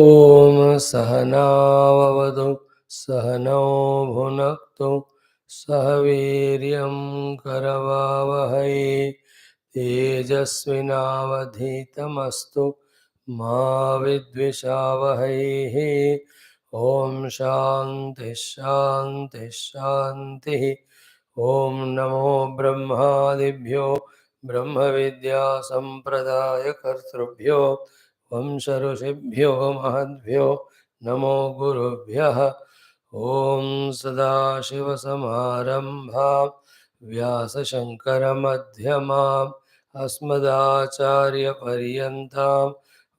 ॐ सहनाववतु सहनौ भुनक्तु सह वीर्यं करवावहै तेजस्विनावधीतमस्तु मा विद्विषावहैः। ॐ शान्तिः शान्तिः शान्तिः। ॐ नमो ब्रह्मादिभ्यो ब्रह्मविद्या सम्प्रदायकर्तृभ्यो वंशऋषिभ्यो महद्भ्यो नमो गुरुभ्यः। ॐ सदाशिवसमारम्भां व्यासशङ्करमध्यमाम् अस्मदाचार्यपर्यन्तां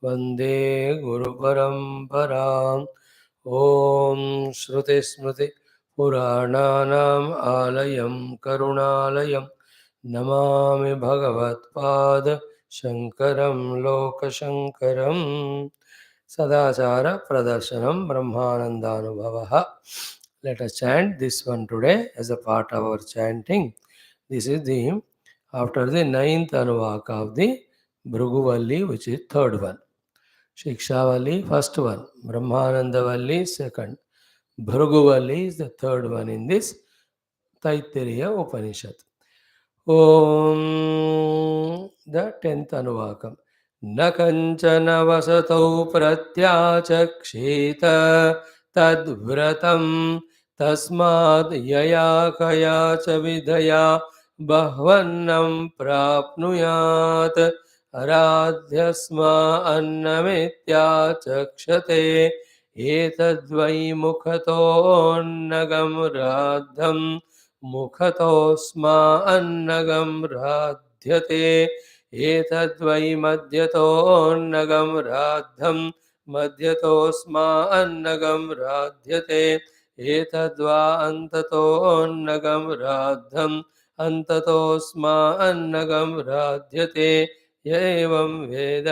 वन्दे गुरुपरम्पराम्। ॐ श्रुतिस्मृतिपुराणानाम् आलयं करुणालयं नमामि भगवत्पाद शङ्करं लोकशङ्करं। सदाचार प्रदर्शनम ब्रह्मानंदानुभवः. Let us chant this one today as a part of our chanting. This is the after the ninth anuvaka of the Bhruguvalli, which is third one. Shikshavalli, first one. Brahmanandavalli, second. Bhruguvalli is the third one in this Taittiriya Upanishad. Om the 10th Anuvakam. न कंचन वसतौ प्रत्याचक्षेत तद्व्रतं तस्माद् यया कया च विधया बह्वन्नं प्राप्नुयात् आराध्यस्मा अन्नमित्याचक्षते एतद्वै मुखतोऽन्नगं राद्धं मुखतोऽस्मा अन्नगं राध्यते एतद्वै मध्यतोऽन्नगं राद्धं मध्यतोऽस्मा अन्नगं राध्यते एतद्वा अन्ततोऽन्नगं राद्धं अन्ततोऽस्मा अन्नगं राध्यते य एवं वेद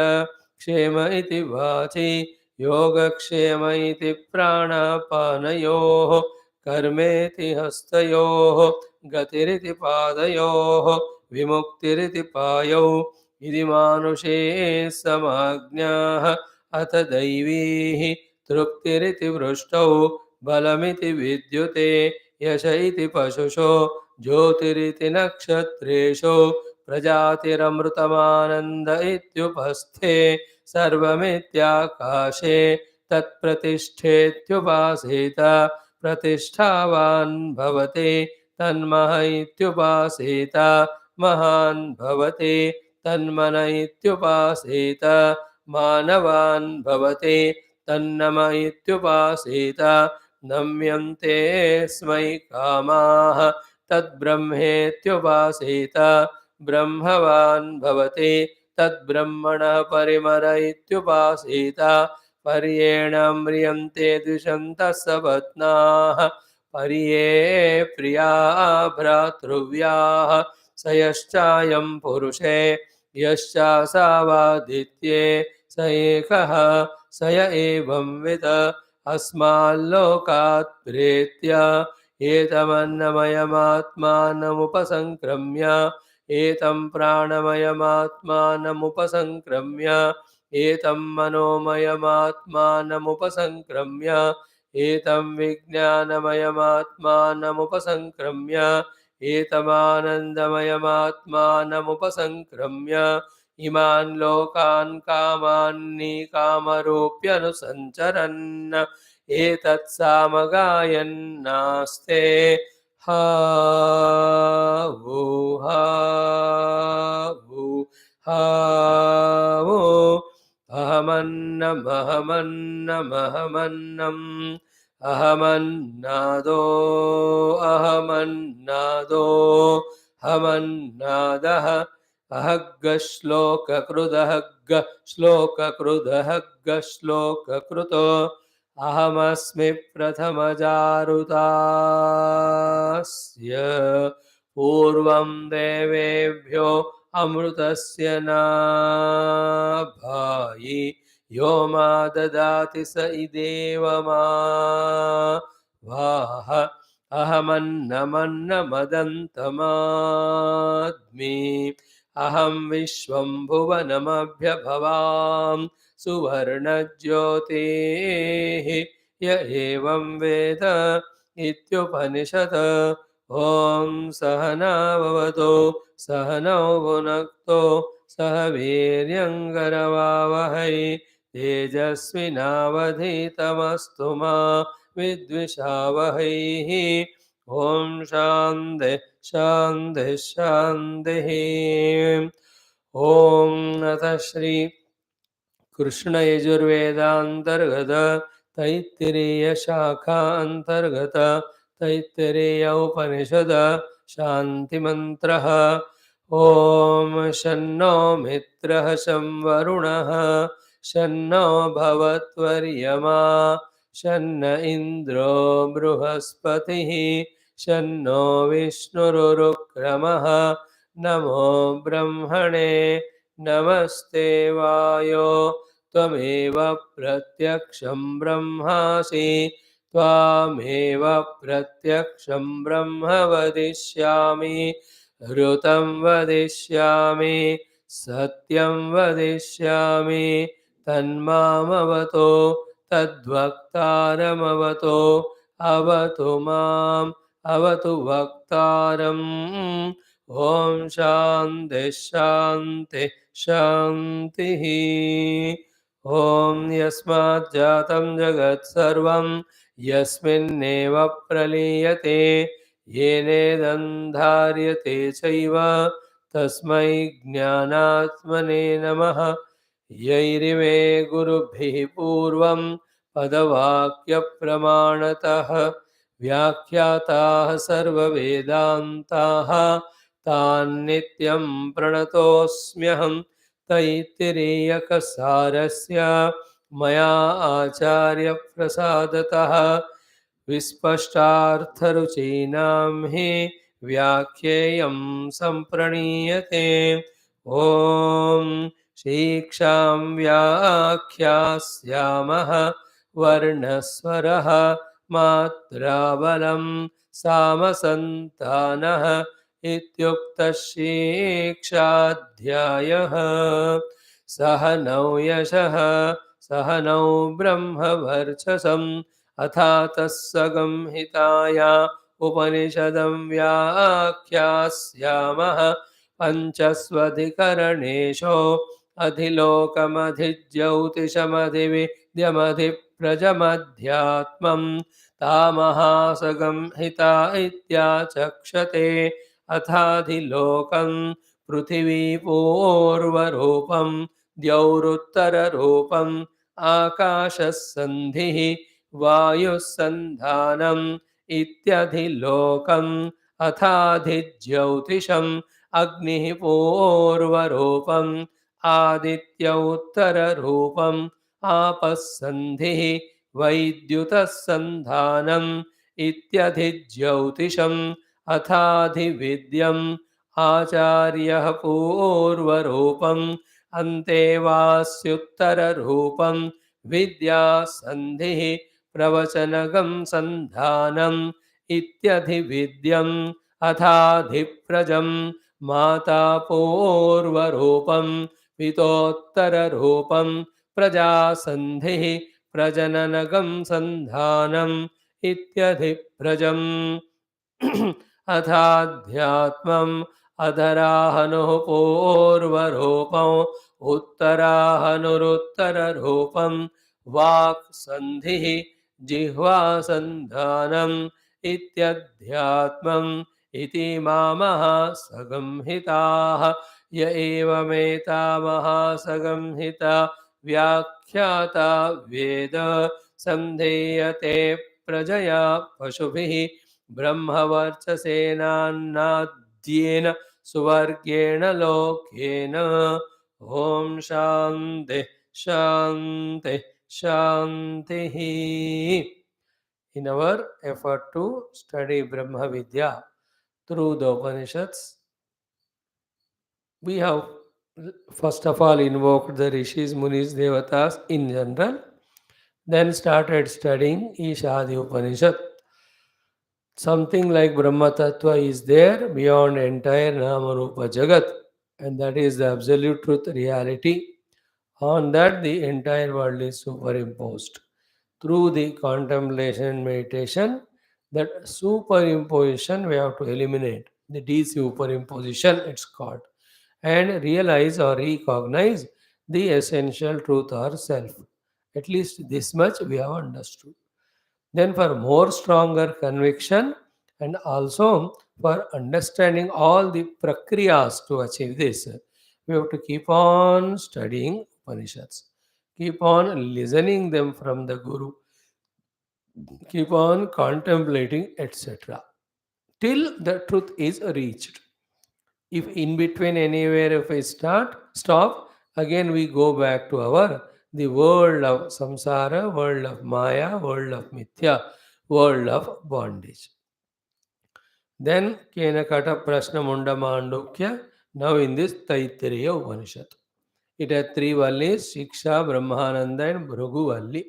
क्षेम इति वाचि योगक्षेम इति प्राणापानयोः कर्मेति हस्तयोः गतिरिति पादयोः विमुक्तिरिति पायौ इति मानुषे समाज्ञाः अथ दैवीः तृप्तिरिति वृष्टौ बलमिति विद्युते यश इति पशुषो ज्योतिरिति नक्षत्रेषु प्रजातिरमृतमानन्द इत्युपस्थे सर्वमित्याकाशे तत्प्रतिष्ठेत्युपासेत प्रतिष्ठावान् भवते तन्मह इत्युपासेत महान् भवते तन्मन इत्युपासेत मानवान् भवते तन्नम इत्युपासेत नम्यन्ते स्मै कामाः तद्ब्रह्मेत्युपासेत ब्रह्मवान् भवते तद्ब्रह्मणः परिमर इत्युपासेत पर्येण म्रियन्ते द्विषन्तः सपत्नाः पर्ये प्रिया भ्रातृव्याः स यश्चायं पुरुषे यश्चासावादित्ये स एकः स य एवं विद अस्माल्लोकात् प्रेत्य एतमन्नमयमात्मानमुपसङ्क्रम्य एतं प्राणमयमात्मानमुपसङ्क्रम्य एतं मनोमयमात्मानमुपसङ्क्रम्य एतं विज्ञानमयमात्मानमुपसङ्क्रम्य एतमानन्दमयमात्मानमुपसङ्क्रम्य इमान् लोकान् कामान्निकामरूप्यनुसञ्चरन् एतत्सामगायन्नास्ते हा वो हा वो हा वो अहमन्नमहमन्नमहमन्नम् अहमन्नादो अहमन्नादो हमन्नादः अहग्गश्लोककृदहग्ग श्लोककृदहग्ग श्लोककृतो अहमस्मि प्रथमजारुतास्य पूर्वं देवेभ्यो अमृतस्य नाभायि यो मा ददाति स इदेव मा वाह अहमन्नमन्नमदन्तमाद्मि अहं विश्वं भुवनमभ्यभवां सुवर्णज्योतिः य एवं वेद इत्युपनिषत्। ॐ सहनाववतु सहनौ भुनक्तु सह वीर्यङ्करवावहै तेजस्विनावधीतमस्तु मा विद्विषावहैः। ॐ शान्ति शान्ति शान्तिः। ॐ अथ श्री कृष्ण यजुर्वेदांतर्गत तैत्तिरीय शाखा अंतर्गत तैत्तिरीय उपनिषद शांति मंत्रः। ओम शन्नो मित्रः शं वरुणः शन्नो भवत्वर्यमा शन्न इंद्रो बृहस्पतिः शन्नो विष्णुरुक्रमः। नमो ब्रह्मणे नमस्ते वायो त्वमेव प्रत्यक्षं ब्रह्मासि त्वामेव प्रत्यक्षं ब्रह्म वदिष्यामि ऋतं वदिष्यामि सत्यं वदिष्यामि तन्मामवतो तद्वक्तारमवतो अवतु माम् अवतु वक्तारम्। ॐ शान्ति शान्ति शान्तिः। ॐ यस्मात् जातं जगत् सर्वं यस्मिन्नेव प्रलीयते येनेदं धार्यते चैव तस्मै ज्ञानात्मने नमः। यैरिमे गुरुभिः पूर्वं पदवाक्यप्रमाणतः व्याख्याताः सर्ववेदान्ताः तान्नित्यं प्रणतोऽस्म्यहं। तैत्तिरीयकसारस्य मया आचार्यप्रसादतः विस्पष्टार्थरुचीनां हि व्याख्येयं सम्प्रणीयते। ॐ शिक्षां व्याख्यास्यामः वर्णस्वरः मात्राबलं सामसन्तानः इत्युक्तशिक्षाध्यायः। सह नौ यशः सह नौ ब्रह्मवर्चसम् अथा तत्संहिताया उपनिषदं व्याख्यास्यामः। पञ्चस्वधिकरणेषु अधिलोकमधिज्यौतिषमधिविद्यमधिप्रजमध्यात्मम् तामहासंहिता इत्याचक्षते। अथाधिलोकं पृथिवीपूर्वरूपं द्यौरुत्तररूपम् आकाशस्सन्धिः वायुस्सन्धानम् इत्यधिलोकम्। अथाधिज्यौतिषम् अग्निः पूर्वरूपम् आदित्य उत्तररूपम् आपस्सन्धिः वैद्युतस्सन्धानम् इत्यधिज्यौतिषम्। अथाधिविद्यम् आचार्यः पूर्वरूपम् अन्तेवास्युत्तररूपम् विद्यासन्धिः प्रवचनगं सन्धानम् इत्यधिविद्यम्। अथाधिप्रजम् माता पूर्वरूपम् पितोत्तररूपम् प्रजासन्धिः प्रजननगं सन्धानम् इत्यधिप्रजम्। अथाध्यात्मम् अधराहनुः पूर्वरूपम् उत्तराहनुरुत्तररूपम् वाक्सन्धिः जिह्वासन्धानम् इत्यध्यात्मम् इति मामः संहिताः। य एवमेतामहासंहिता व्याख्याता वेद सन्धीयते प्रजया पशुभिः ब्रह्मवर्चसेनान्नाद्येन सुवर्गेण लोकेन। ॐ शान्ति शान्ति शान्तिः। In our effort to study Brahma Vidya through the Upanishads, we have first of all invoked the Rishis, Munis, Devatas in general, then started studying Ishadi Upanishad. Something like Brahma Tattva is there beyond entire Nama Rupa Jagat, and that is the absolute truth reality. On that, the entire world is superimposed. Through the contemplation and meditation, that superimposition we have to eliminate. The desuperimposition, it's called. And realize or recognize the essential truth or self. At least this much we have understood. Then, for more stronger conviction and also for understanding all the prakriyas to achieve this, we have to keep on studying Upanishads, keep on listening them from the Guru, keep on contemplating, etc. Till the truth is reached. If in between anywhere if I stop, again we go back to our the world of samsara, world of maya, world of mithya, world of bondage. Then Kenakata Prashna Munda Mandukya, now in this Taittiriya Upanishad. It has three vallis, Siksha, Brahmananda and Bhrugu Valli.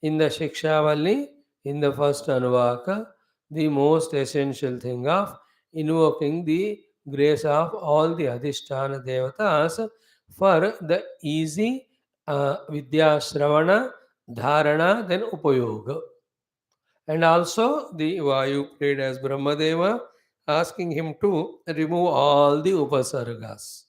In the Shiksha Valli, in the first Anuvaka, the most essential thing of invoking the grace of all the Adhisthana Devatas for the easy Vidya Shravana, Dharana, then Upayoga. And also the Vayu prayed as Brahmadeva, asking him to remove all the Upasargas.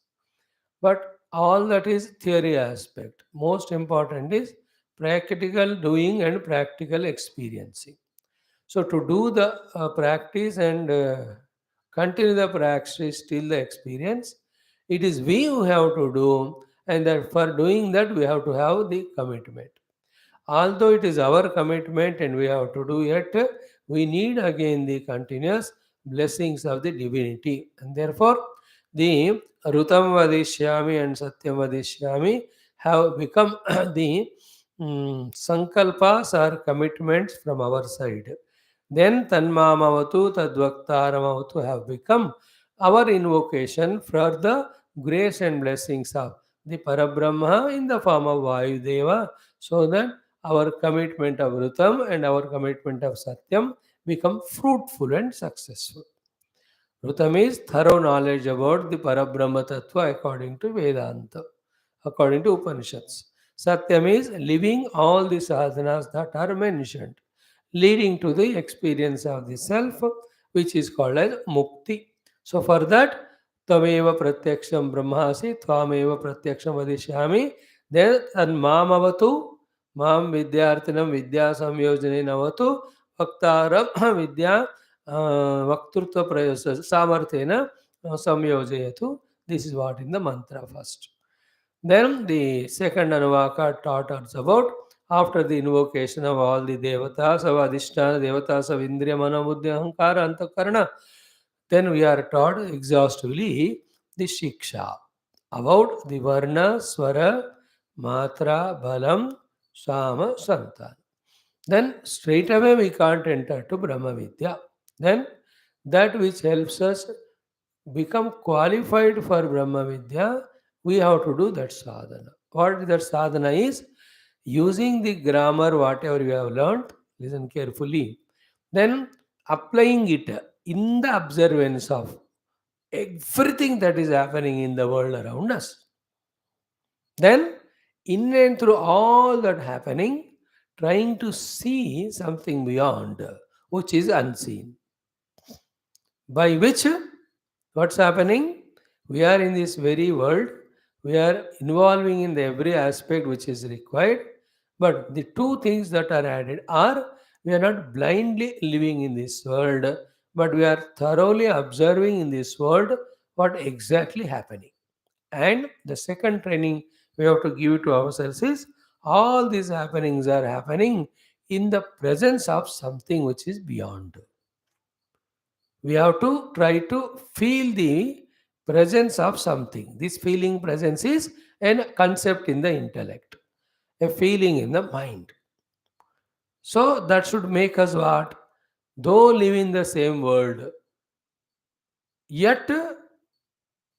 But all that is theory aspect. Most important is practical doing and practical experiencing. So to do the practice and continue the practice till the experience, it is we who have to do, and that for doing that we have to have the commitment. Although it is our commitment and we have to do it, we need again the continuous blessings of the divinity. And therefore, the Rutam Vadishyami and Satyam Vadishyami have become the sankalpas or commitments from our side. Then Tanmamavatu Tadvaktaramavatu have become our invocation for the grace and blessings of the Parabrahma in the form of Vayudeva, so that our commitment of Rutam and our commitment of Satyam become fruitful and successful. Rutam is thorough knowledge about the Parabrahma Tattva according to Vedanta, according to Upanishads. Satyam is living all the sadhanas that are mentioned, leading to the experience of the self, which is called as mukti. So for that, Tameva Pratyaksham Brahmasi, Tvameva Pratyaksham Vadishyami, then Tanmamavatu, Mam Vidyarthinam Vidya Samyojane Navatu, Vaktaram Vidya Vaktrutva Prayasa Samarthena Samyojayatu. This is what in the mantra first. Then the second Anuvaka taught us about after the invocation of all the devatas, of Adhisthana devatas of Indriya, Mana, Buddhi, Ahankara, Antakarana, then we are taught exhaustively the Shiksha about the Varna, Swara, Matra, Balam, Sama, Santan. Then straight away we can't enter to Brahma Vidya. Then that which helps us become qualified for Brahma Vidya, we have to do that sadhana. What that sadhana is? Using the grammar, whatever you have learned, listen carefully, then applying it in the observance of everything that is happening in the world around us. Then, in and through all that happening, trying to see something beyond, which is unseen. By which, what's happening? We are in this very world, we are involving in the every aspect which is required, but the two things that are added are we are not blindly living in this world, but we are thoroughly observing in this world what exactly happening. And the second training we have to give to ourselves is all these happenings are happening in the presence of something which is beyond. We have to try to feel the presence of something. This feeling presence is a concept in the intellect, a feeling in the mind. So that should make us what? Though live in the same world, yet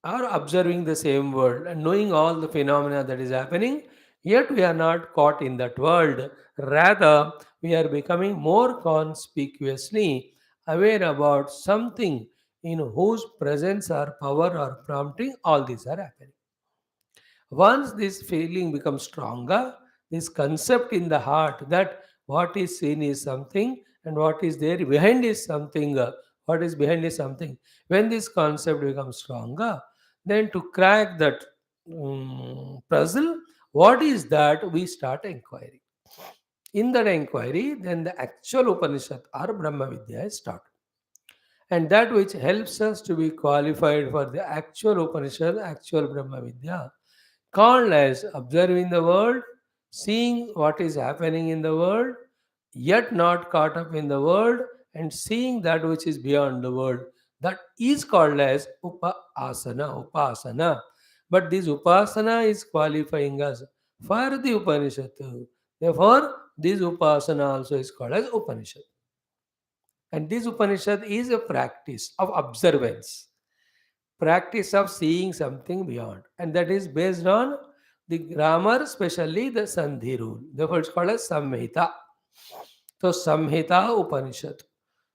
are observing the same world and knowing all the phenomena that is happening, yet we are not caught in that world. Rather, we are becoming more conspicuously aware about something in whose presence or power or prompting all these are happening. Once this feeling becomes stronger, this concept in the heart that what is seen is something and what is there behind is something, what is behind is something. When this concept becomes stronger, then to crack that puzzle, what is that, we start inquiry. In that inquiry, then the actual Upanishad or Brahma Vidya is taught. And that which helps us to be qualified for the actual Upanishad, actual Brahma Vidya, called as observing the world, seeing what is happening in the world, yet not caught up in the world, and seeing that which is beyond the world. That is called as Upasana. But this Upasana is qualifying us for the Upanishad. Therefore, this Upasana also is called as Upanishad. And this Upanishad is a practice of observance, practice of seeing something beyond. And that is based on the grammar, especially the Sandhi rule. Therefore, it's called as Samhita. So, Samhita Upanishad.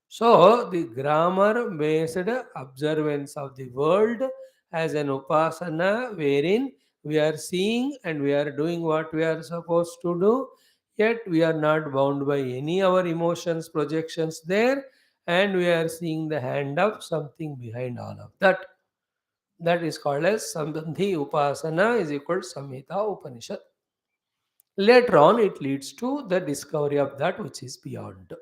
So, the grammar based observance of the world as an upasana, wherein we are seeing and we are doing what we are supposed to do, yet we are not bound by any our emotions, projections there, and we are seeing the hand of something behind all of that. That is called as Sambandhi Upasana is equal to Samhita Upanishad. Later on, it leads to the discovery of that which is beyond,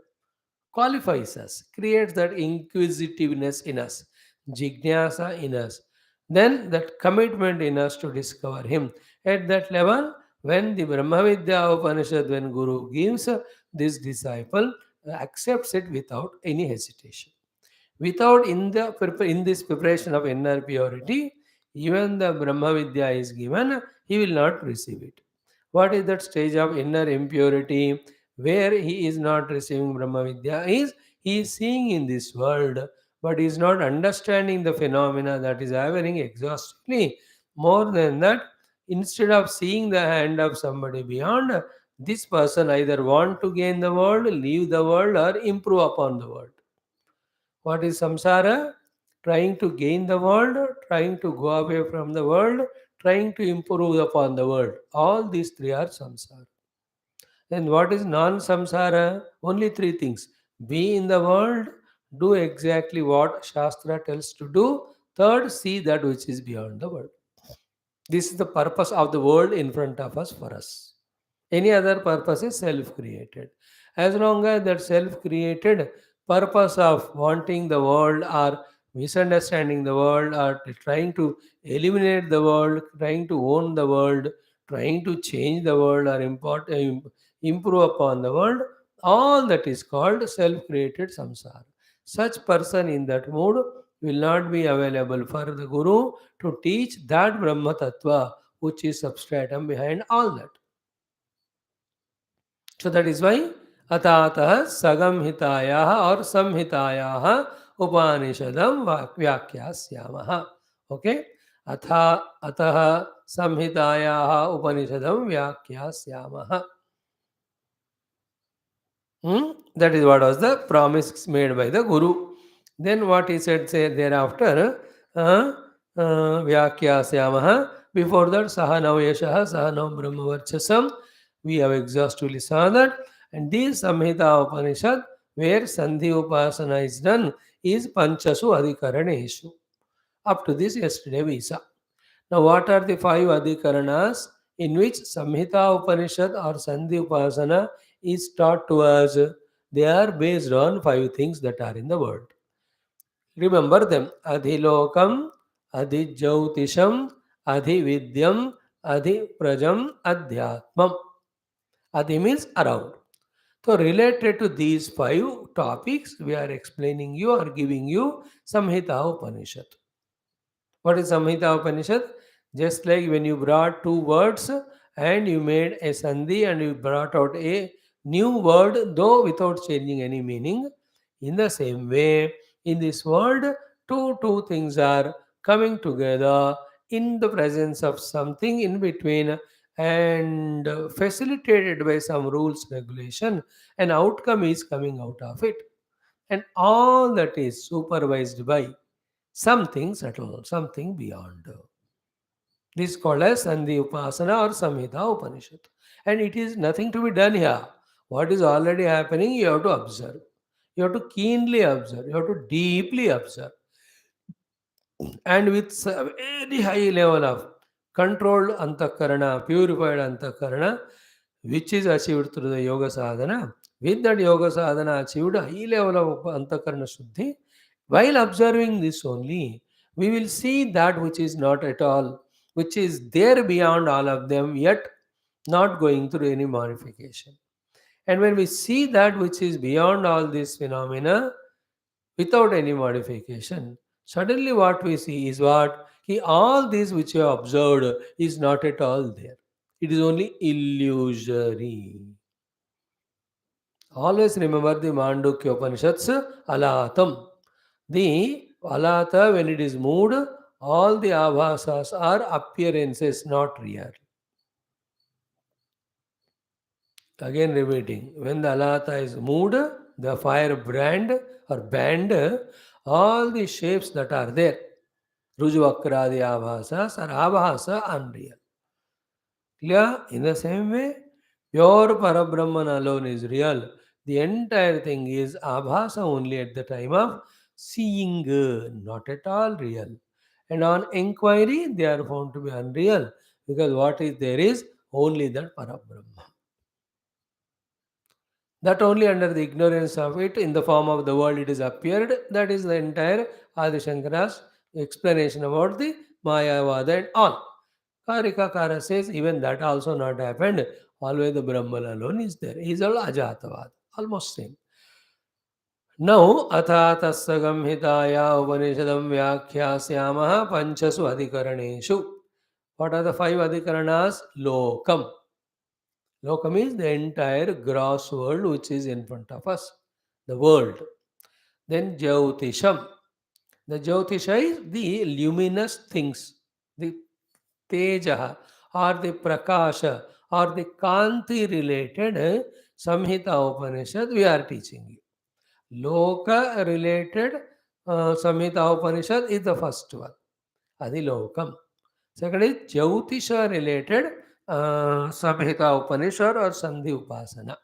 qualifies us, creates that inquisitiveness in us, jignasa in us, then that commitment in us to discover Him. At that level, when the Brahma Vidya Upanishad, when Guru gives this disciple, accepts it without any hesitation. Without in this preparation of inner purity, even the Brahma Vidya is given, he will not receive it. What is that stage of inner impurity where he is not receiving Brahma Vidya? Is he is seeing in this world, but he is not understanding the phenomena that is happening exhaustively. More than that, instead of seeing the hand of somebody beyond, this person either want to gain the world, leave the world, or improve upon the world. What is samsara? Trying to gain the world, trying to go away from the world, trying to improve upon the world. All these three are samsara. Then what is non samsara? Only three things: be in the world, do exactly what Shastra tells to do. Third, see that which is beyond the world. This is the purpose of the world in front of us for us. Any other purpose is self created. As long as that self created purpose of wanting the world or misunderstanding the world or trying to eliminate the world, trying to own the world, trying to change the world or improve upon the world, all that is called self created samsara. Such person in that mood will not be available for the Guru to teach that Brahma Tattva which is substratum behind all that. So that is why अतः सगमहितायाः और संहितायाः उपानिषदं व्याख्यास्यामः. Okay, अथा अतः संहितायाः उपनिषदं व्याख्यास्यामः. That is what was the promise made by the Guru. Then what he said say thereafter, Vyakyasyamaha. Before that, Sahanav Yashaha, Sahanav Brahmavarchasam. We have exhaustively saw that. And this Samhita Upanishad, where Sandhi Upasana is done, is Panchasu Adhikaraneshu. Up to this, yesterday we saw. Now, what are the five adhikaranas in which Samhita Upanishad or Sandhi Upasana is taught to us? They are based on five things that are in the world. Remember them: Adhilokam, Adhijyautisham, Adhividyam, Adhiprajam, Adhyatmam. Adhi means around. So, related to these five topics, we are explaining you or giving you Samhita Upanishad. What is Samhita Upanishad? Just like when you brought two words and you made a sandhi and you brought out a new word, though without changing any meaning. In the same way, in this world, two things are coming together in the presence of something in between and facilitated by some rules, regulation, an outcome is coming out of it. And all that is supervised by something subtle, something beyond. This is called as Sandhi Upasana or Samhita Upanishad. And it is nothing to be done here. What is already happening, you have to observe. You have to keenly observe. You have to deeply observe. And with very high level of controlled antakarana, purified antakarana, which is achieved through the yoga sadhana. With that yoga sadhana achieved high level of antakarana shuddhi, while observing this only, we will see that which is not at all, which is there beyond all of them, yet not going through any modification. And when we see that which is beyond all these phenomena, without any modification, suddenly what we see is what? All this which you have observed is not at all there. It is only illusory. Always remember the Mandukya Upanishads, Alatam. The Alata, when it is moved, all the abhasas are appearances, not real. Again repeating, when the alata is moved, the fire brand or band, all the shapes that are there, Rujuvakradi abhasas are abhasa unreal. Clear? In the same way, pure Parabrahman alone is real. The entire thing is abhasa only at the time of seeing, not at all real. And on inquiry, they are found to be unreal because what is there is only that Parabrahma. That only under the ignorance of it, in the form of the world, it is appeared. That is the entire Adi Shankara's explanation about the Mayavada and all. Karikakara says even that also not happened. Always the Brahman alone is there. He is all Ajatavad. Almost same. Now, Athatasya Gamhitaya Upanishadam Vyakhyasyamaha Panchasu Adhikaraneshu. What are the five Adhikaranas? Lokam. Lokam is the entire gross world which is in front of us. The world. Then Jyotisham. The Jyotisha is the luminous things. The Teja or the Prakasha or the Kanti related Samhita Upanishad we are teaching you. Loka related Samhita Upanishad is the first one. Adi Lokam. Second is Jyotisha related Samhita Upanishad or Sandhi Upasana.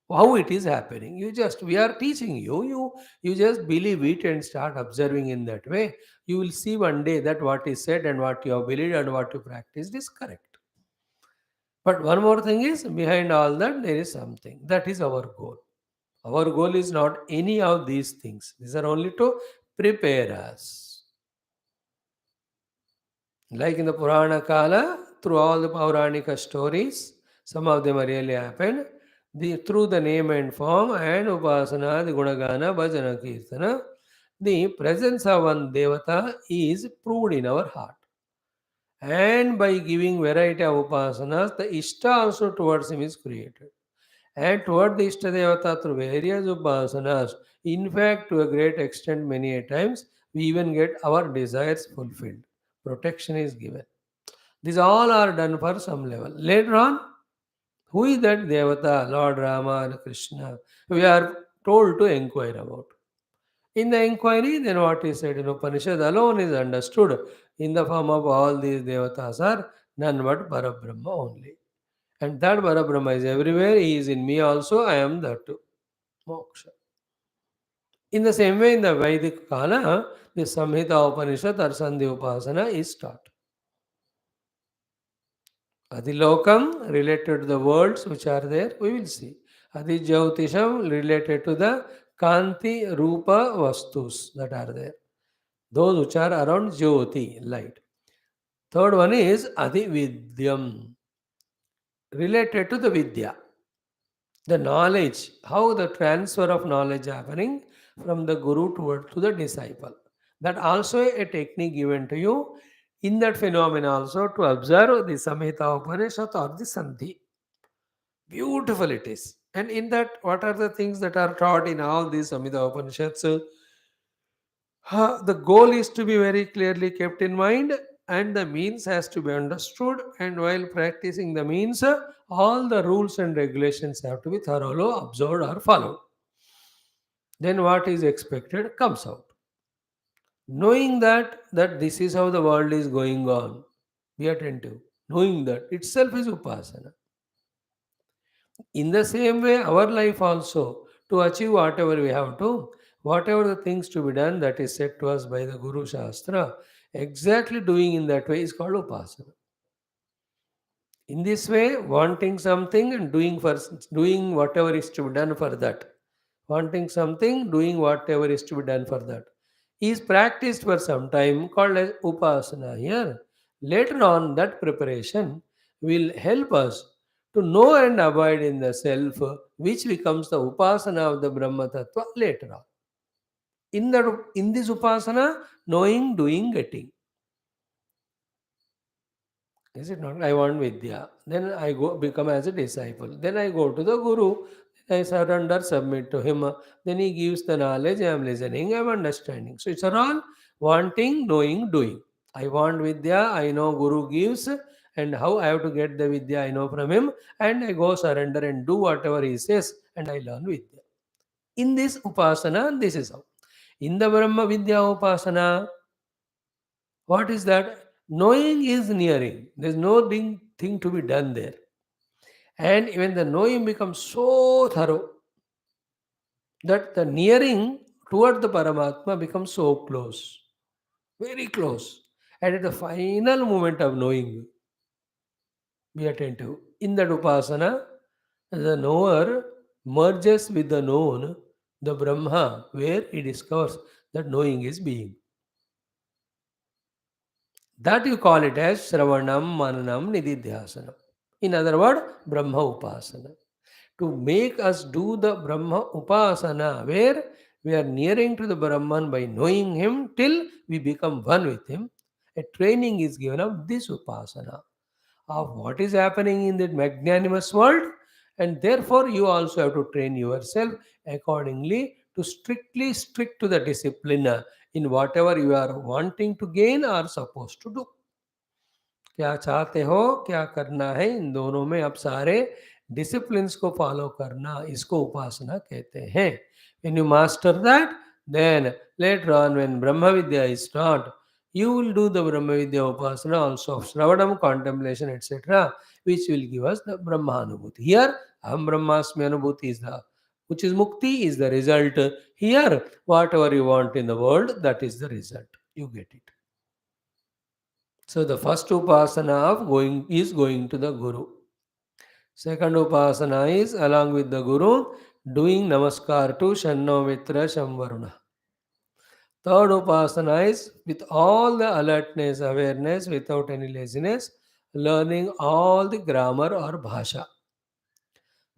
How it is happening? We are teaching you just believe it and start observing in that way. You will see one day that what is said and what you have believed and what you practiced is correct. But one more thing is behind all that there is something. That is our goal. Our goal is not any of these things. These are only to prepare us. Like in the Purana Kala, through all the Pauranika stories, some of them are really happened. Through the name and form and Upasana, the Gunagana, Bhajana, Kirtana, the presence of one Devata is proved in our heart. And by giving variety of Upasanas, the Ishta also towards him is created. And toward the Ishta Devata through various Upasanas, in fact, to a great extent, many a times, we even get our desires fulfilled. Protection is given. These all are done for some level. Later on, who is that Devata, Lord Rama and Krishna? We are told to inquire about. In the inquiry, then what is said in Upanishad alone is understood in the form of all these Devatas are none but Parabrahma only. And that Parabrahma is everywhere. He is in me also. I am that too. Moksha. In the same way, in the Vedic Kala, the Samhita Upanishad or Sandhi Upasana is taught. Adilokam related to the worlds which are there, we will see. Adijyautisham related to the Kanti Rupa Vastus that are there. Those which are around Jyoti, light. Third one is Adividyam related to the Vidya. The knowledge, how the transfer of knowledge happening from the Guru to the disciple. That also a technique given to you in that phenomena also to observe the Samhita Upanishad or the Sandhi. Beautiful it is. And in that, what are the things that are taught in all these Samhita Upanishads? The goal is to be very clearly kept in mind and the means has to be understood. And while practicing the means, all the rules and regulations have to be thoroughly observed or followed. Then what is expected comes out. Knowing that this is how the world is going on. Be attentive. Knowing that itself is upasana. In the same way, our life also, to achieve whatever we have to, whatever the things to be done that is said to us by the Guru Shastra, exactly doing in that way is called upasana. In this way, wanting something and doing whatever is to be done for that. Wanting something, doing whatever is to be done for that. Is practiced for some time called as upasana here. Later on, that preparation will help us to know and abide in the self, which becomes the upasana of the Brahma Tattva later on. In this upasana, knowing, doing, getting. Is it not? I want Vidya. Then I go become as a disciple. Then I go to the Guru. I surrender, submit to him. Then he gives the knowledge. I am listening. I am understanding. So it's all wanting, knowing, doing. I want Vidya. I know Guru gives, and how I have to get the Vidya I know from him. And I go surrender and do whatever he says, and I learn Vidya. In this Upasana, this is how. In the Brahma Vidya Upasana, what is that? Knowing is nearing. There's no thing to be done there. And even the knowing becomes so thorough that the nearing toward the Paramatma becomes so close, very close. And at the final moment of knowing, be attentive. In that Upasana, the knower merges with the known, the Brahma, where he discovers that knowing is being. That you call it as Shravanam, Mananam, Nididhyasanam. In other words, Brahma Upasana. To make us do the Brahma Upasana, where we are nearing to the Brahman by knowing him till we become one with him, a training is given of this Upasana, of what is happening in that magnanimous world, and therefore you also have to train yourself accordingly to strictly stick to the discipline in whatever you are wanting to gain or supposed to do. क्या चाहते हो क्या करना है इन दोनों में अब सारे डिसिप्लिन्स को फॉलो करना इसको उपासना कहते हैं when you master that then later on when brahma vidya is taught you will do the brahma vidya upasana also of shravanam contemplation etc which will give us the brahma anubhuti here aham brahmasmi anubhuti is the which is mukti is the result here whatever you want in the world that is the result you get it. So the first upasana of going is going to the Guru. Second upasana is along with the Guru doing namaskar to Shanno Mitra Shamvaruna. Third upasana is with all the alertness, awareness, without any laziness, learning all the grammar or bhasha.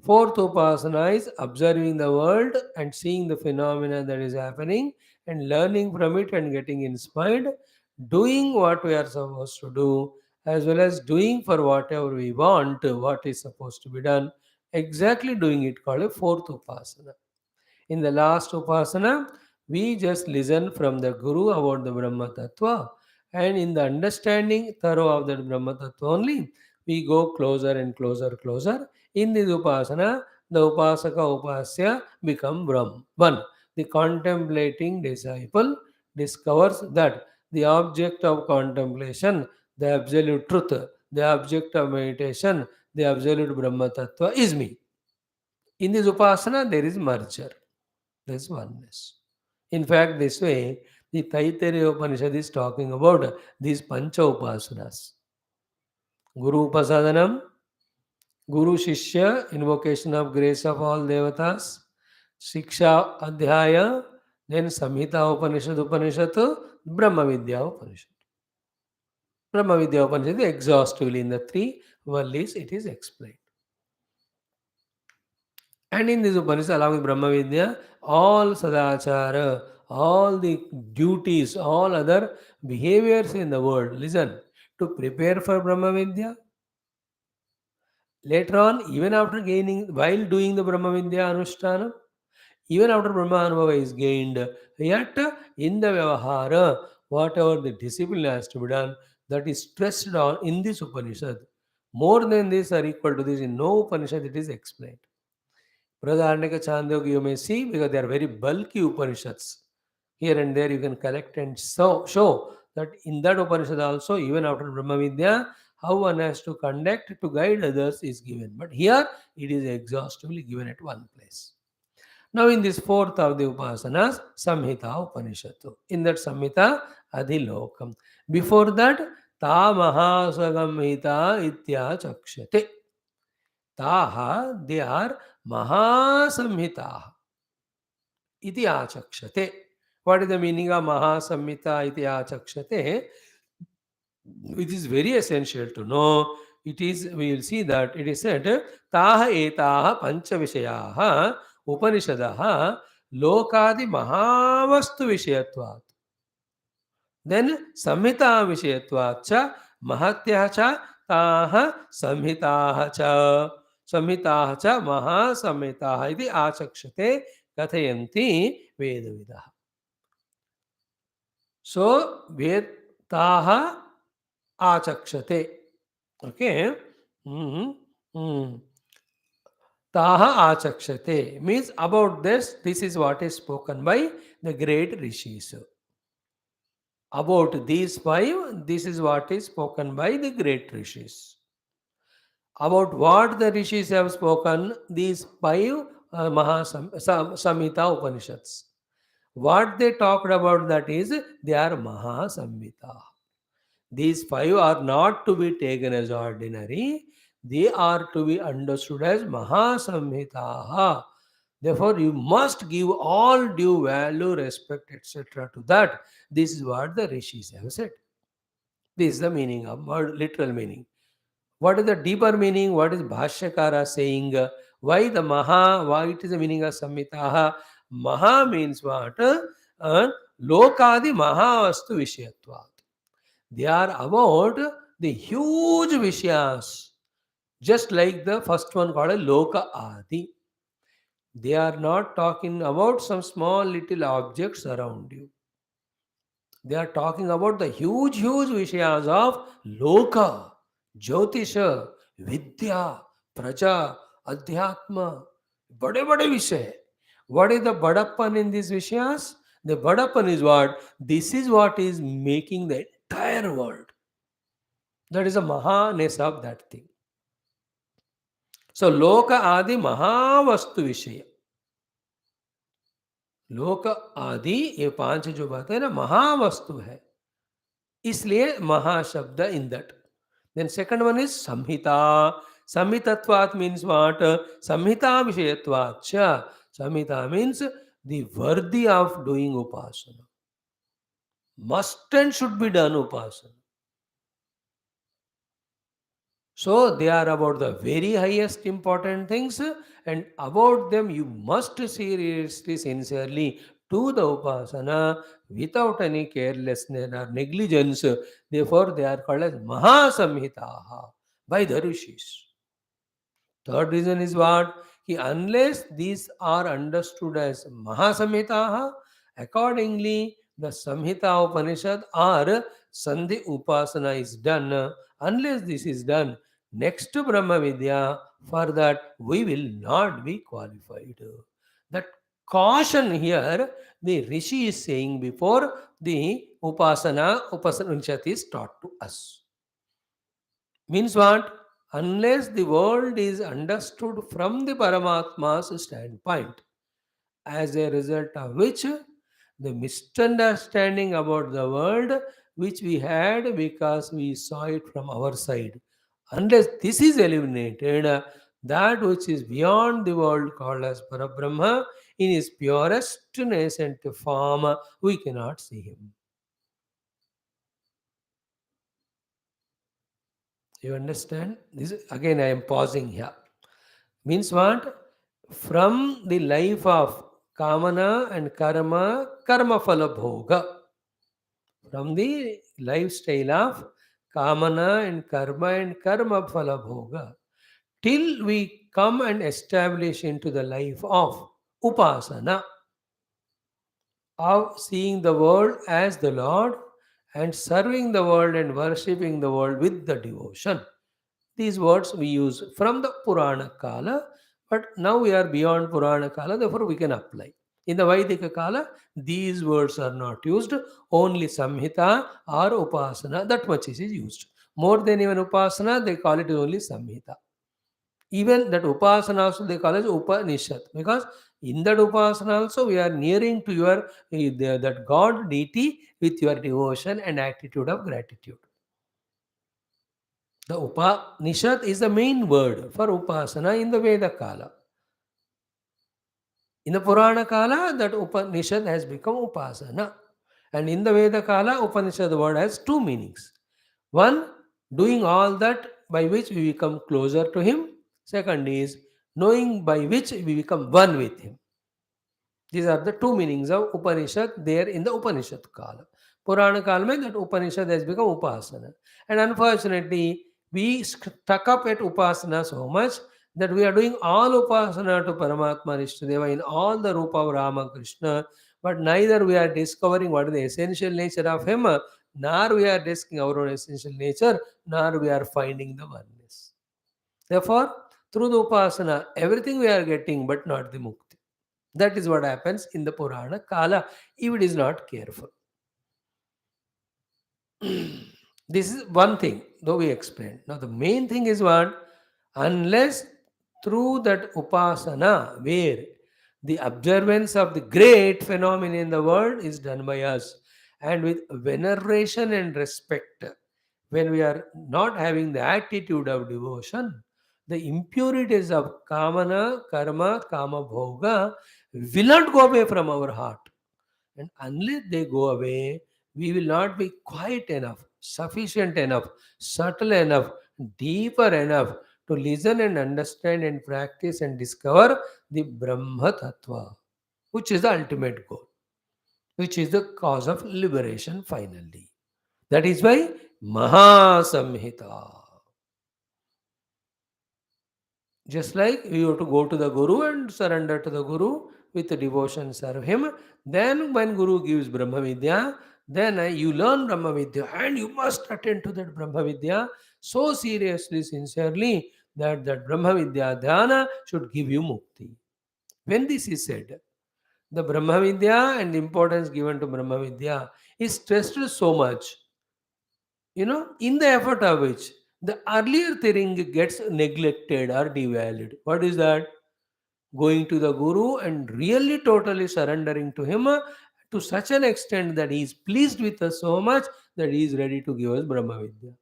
Fourth upasana is observing the world and seeing the phenomena that is happening and learning from it and getting inspired, doing what we are supposed to do, as well as doing for whatever we want, what is supposed to be done, exactly doing it called a fourth upasana. In the last Upasana, we just listen from the Guru about the Brahma Tattva, and in the understanding thorough of that Brahma Tattva only, we go closer and closer, closer. In this Upasana, the Upasaka Upasya become Brahm. One, the contemplating disciple discovers that the object of contemplation, the absolute truth, the object of meditation, the absolute Brahma Tattva is me. In this Upasana, there is merger. There's oneness. In fact, this way, the Taittiriya Upanishad is talking about these Pancha Upasanas. Guru Upasadanam, Guru Shishya, invocation of grace of all devatas, Siksha Adhyaya, then Samhita Upanishad, Brahma Vidya Upanishad. Brahma Vidya Upanishad exhaustively in the three Vallis it is explained. And in this Upanishad, along with Brahma Vidya, all sadachara, all the duties, all other behaviors in the world, listen, to prepare for Brahma Vidya. Later on, even after gaining, while doing the Brahma Vidya Anushtana, even after Brahma Anubhava is gained, yet in the Vyavahara, whatever the discipline has to be done, that is stressed on in this Upanishad. More than this or equal to this, in no Upanishad it is explained. Pradaharanyaka Chandogya you may see because they are very bulky Upanishads. Here and there you can collect and show That in that Upanishad also, even after Brahma Vidya, how one has to conduct to guide others is given. But here it is exhaustively given at one place. Now, in this fourth of the Upasanas, Samhita Upanishadu. In that Samhita, Adhilokam. Before that, Ta Mahasagamhita Itya Chakshate. Taha, they are Mahasamhita iti achakshate. What is the meaning of Mahasamhita iti achakshate? It is very essential to know. It is, we will see that it is said, Taha etaha pancha vishayaha Upanishadaha lokadi mahavastu vishayatvat. Then samhita vishayatvat cha mahatya cha taha samhitaha cha. Samhitaha cha mahasamhitaha iti achakshate kathayanti vedavidaha. So, Vetaha achakshate. Okay. Mhm. Mm. Taha achakshate means about this is what is spoken by the great rishis. About these five, this is what is spoken by the great rishis. About what the rishis have spoken, these five Samhita Upanishads. What they talked about, that is, they are Mahasamhita. These five are not to be taken as ordinary, they are to be understood as Mahasamhitaha. Therefore, you must give all due value, respect, etc. to that. This is what the rishis have said. This is the meaning of word, literal meaning. What is the deeper meaning? What is Bhashyakara saying? Why the Maha? Why it is the meaning of Samhitaha? Maha means what? Lokadi Mahavastu Vishayatvat. They are about the huge Vishyas, just like the first one called a Loka Adi. They are not talking about some small little objects around you. They are talking about the huge, huge Vishayas of Loka, Jyotisha, Vidya, Praja, Adhyatma. Bade bade Vishay. What is the Badappan in these Vishayas? The Badappan is what? This is what is making the entire world. That is the Mahaness of that thing. So, Loka Adi Mahavastu Vishaya. लोक आदि ये पांच जो बातें हैं ना महावस्तु है, इसलिए महाशब्द in that. Then second one is samhita. संहितत्वात् मीन्स व्हाट? संहिता विषयत्वात् च. Samhita means the worthy of doing upasana. Must and should be done upasana. So they are about the very highest important things, and about them you must seriously, sincerely do the upasana without any carelessness or negligence. Therefore, they are called as Mahasamhitaha by the rishis. Third reason is what? Unless these are understood as Mahasamhitaha, accordingly the Samhita Upanishad or Sandhi Upasana is done. Unless this is done, next to Brahma Vidya, for that we will not be qualified. That caution here, the Rishi is saying before the Upasana is taught to us. Means what? Unless the world is understood from the Paramatma's standpoint, as a result of which the misunderstanding about the world which we had because we saw it from our side, unless this is eliminated, that which is beyond the world called as Parabrahma in his purest nascent form, we cannot see him. You understand? This again I am pausing here. Means what? From the life of Kamana and Karma Phala Bhoga. From the lifestyle of Kamana and Karma Phala Bhoga. Till we come and establish into the life of Upasana. Of seeing the world as the Lord and serving the world and worshipping the world with the devotion. These words we use from the Purana Kala, but now we are beyond Purana Kala, therefore we can apply. In the Vaidika Kala, these words are not used. Only Samhita or Upasana, that much is used. More than even Upasana, they call it only Samhita. Even that Upasana also they call as Upanishad, because in that Upasana also we are nearing to your that God deity with your devotion and attitude of gratitude. The Upanishad is the main word for Upasana in the Veda Kala. In the Purana Kala, that Upanishad has become Upasana. And in the Veda Kala, Upanishad word has two meanings. One, doing all that by which we become closer to Him. Second is knowing by which we become one with Him. These are the two meanings of Upanishad there in the Upanishad Kala. Purana Kala means that Upanishad has become Upasana. And unfortunately, we stuck up at Upasana so much that we are doing all Upasana to Paramatma Nishtadeva in all the Rupa of Rama Krishna, but neither we are discovering what is the essential nature of Him, nor we are discovering our own essential nature, nor we are finding the oneness. Therefore, through the Upasana, everything we are getting, but not the Mukti. That is what happens in the Purana Kala if it is not careful. This is one thing, though we explained. Now, the main thing is what? Unless through that Upasana, where the observance of the great phenomenon in the world is done by us, and with veneration and respect, when we are not having the attitude of devotion, the impurities of kamana, karma, kama bhoga will not go away from our heart. And unless they go away, we will not be quiet enough, sufficient enough, subtle enough, deeper enough to listen and understand and practice and discover the Brahma Tattva, which is the ultimate goal, which is the cause of liberation finally. That is why Mahasamhita. Just like you have to go to the Guru and surrender to the Guru with devotion, serve him. Then, when Guru gives Brahma Vidya, then you learn Brahma Vidya and you must attend to that Brahma Vidya so seriously, sincerely that that Brahma Vidya dhyana should give you mukti. When this is said, the Brahma Vidya and the importance given to Brahma Vidya is stressed so much, in the effort of which the earlier thing gets neglected or devalued. What is that? Going to the Guru and really totally surrendering to him to such an extent that he is pleased with us so much that he is ready to give us Brahma Vidya.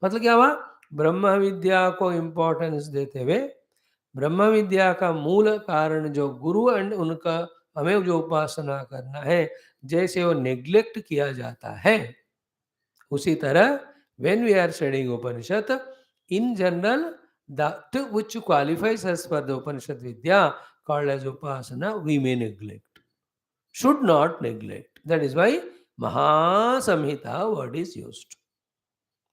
मतलब क्या हुआ? ब्रह्म विद्या को importance देते हुए ब्रह्म विद्या का मूल कारण जो गुरु एंड उनका हमें जो उपासना करना है, जैसे वो नेग्लेक्ट किया जाता है, उसी तरह when we are studying Upanishad, in general, that which qualifies us for the Upanishad Vidya called as Upasana, we may neglect. Should not neglect. That is why Mahasamhita word is used.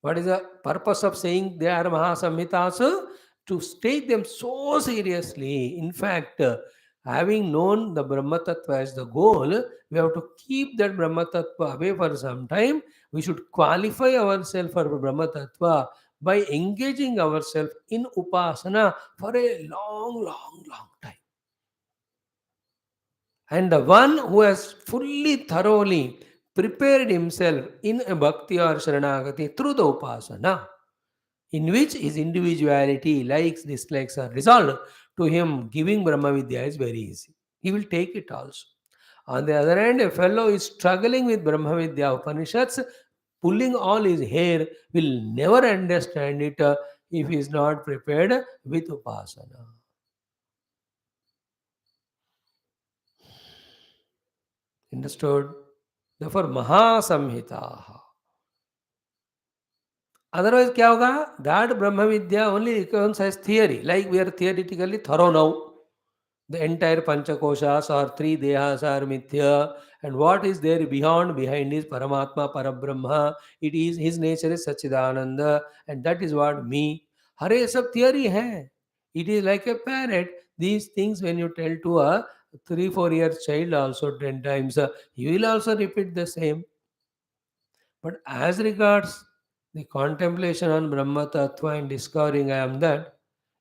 What is the purpose of saying they are Mahasamhitas? To take them so seriously. In fact, having known the Brahma Tattva as the goal, we have to keep that Brahma Tattva away for some time. We should qualify ourselves for Brahma Tattva by engaging ourselves in Upasana for a long, long, long time. And the one who has fully, thoroughly prepared himself in a bhakti or sharanagati through the Upasana, in which his individuality, likes, dislikes are resolved, to him giving Brahma Vidya is very easy. He will take it also. On the other hand, a fellow is struggling with Brahma Vidya Upanishads, pulling all his hair, will never understand it if he is not prepared with Upasana. Understood? Therefore, Mahasamhita. Otherwise, क्या होगा? That Brahma Vidya only recounts as theory, like we are theoretically thorough now. The entire Panchakoshas or three Dehas are Mithya, and what is there behind is Paramatma, Parabrahma. It is his nature is Sachidananda, and that is what me. Hare sab theory hai. It is like a parrot. These things when you tell to a 3 4 year child also 10 times, he will also repeat the same. But as regards the contemplation on Brahma Tattva and discovering I am that,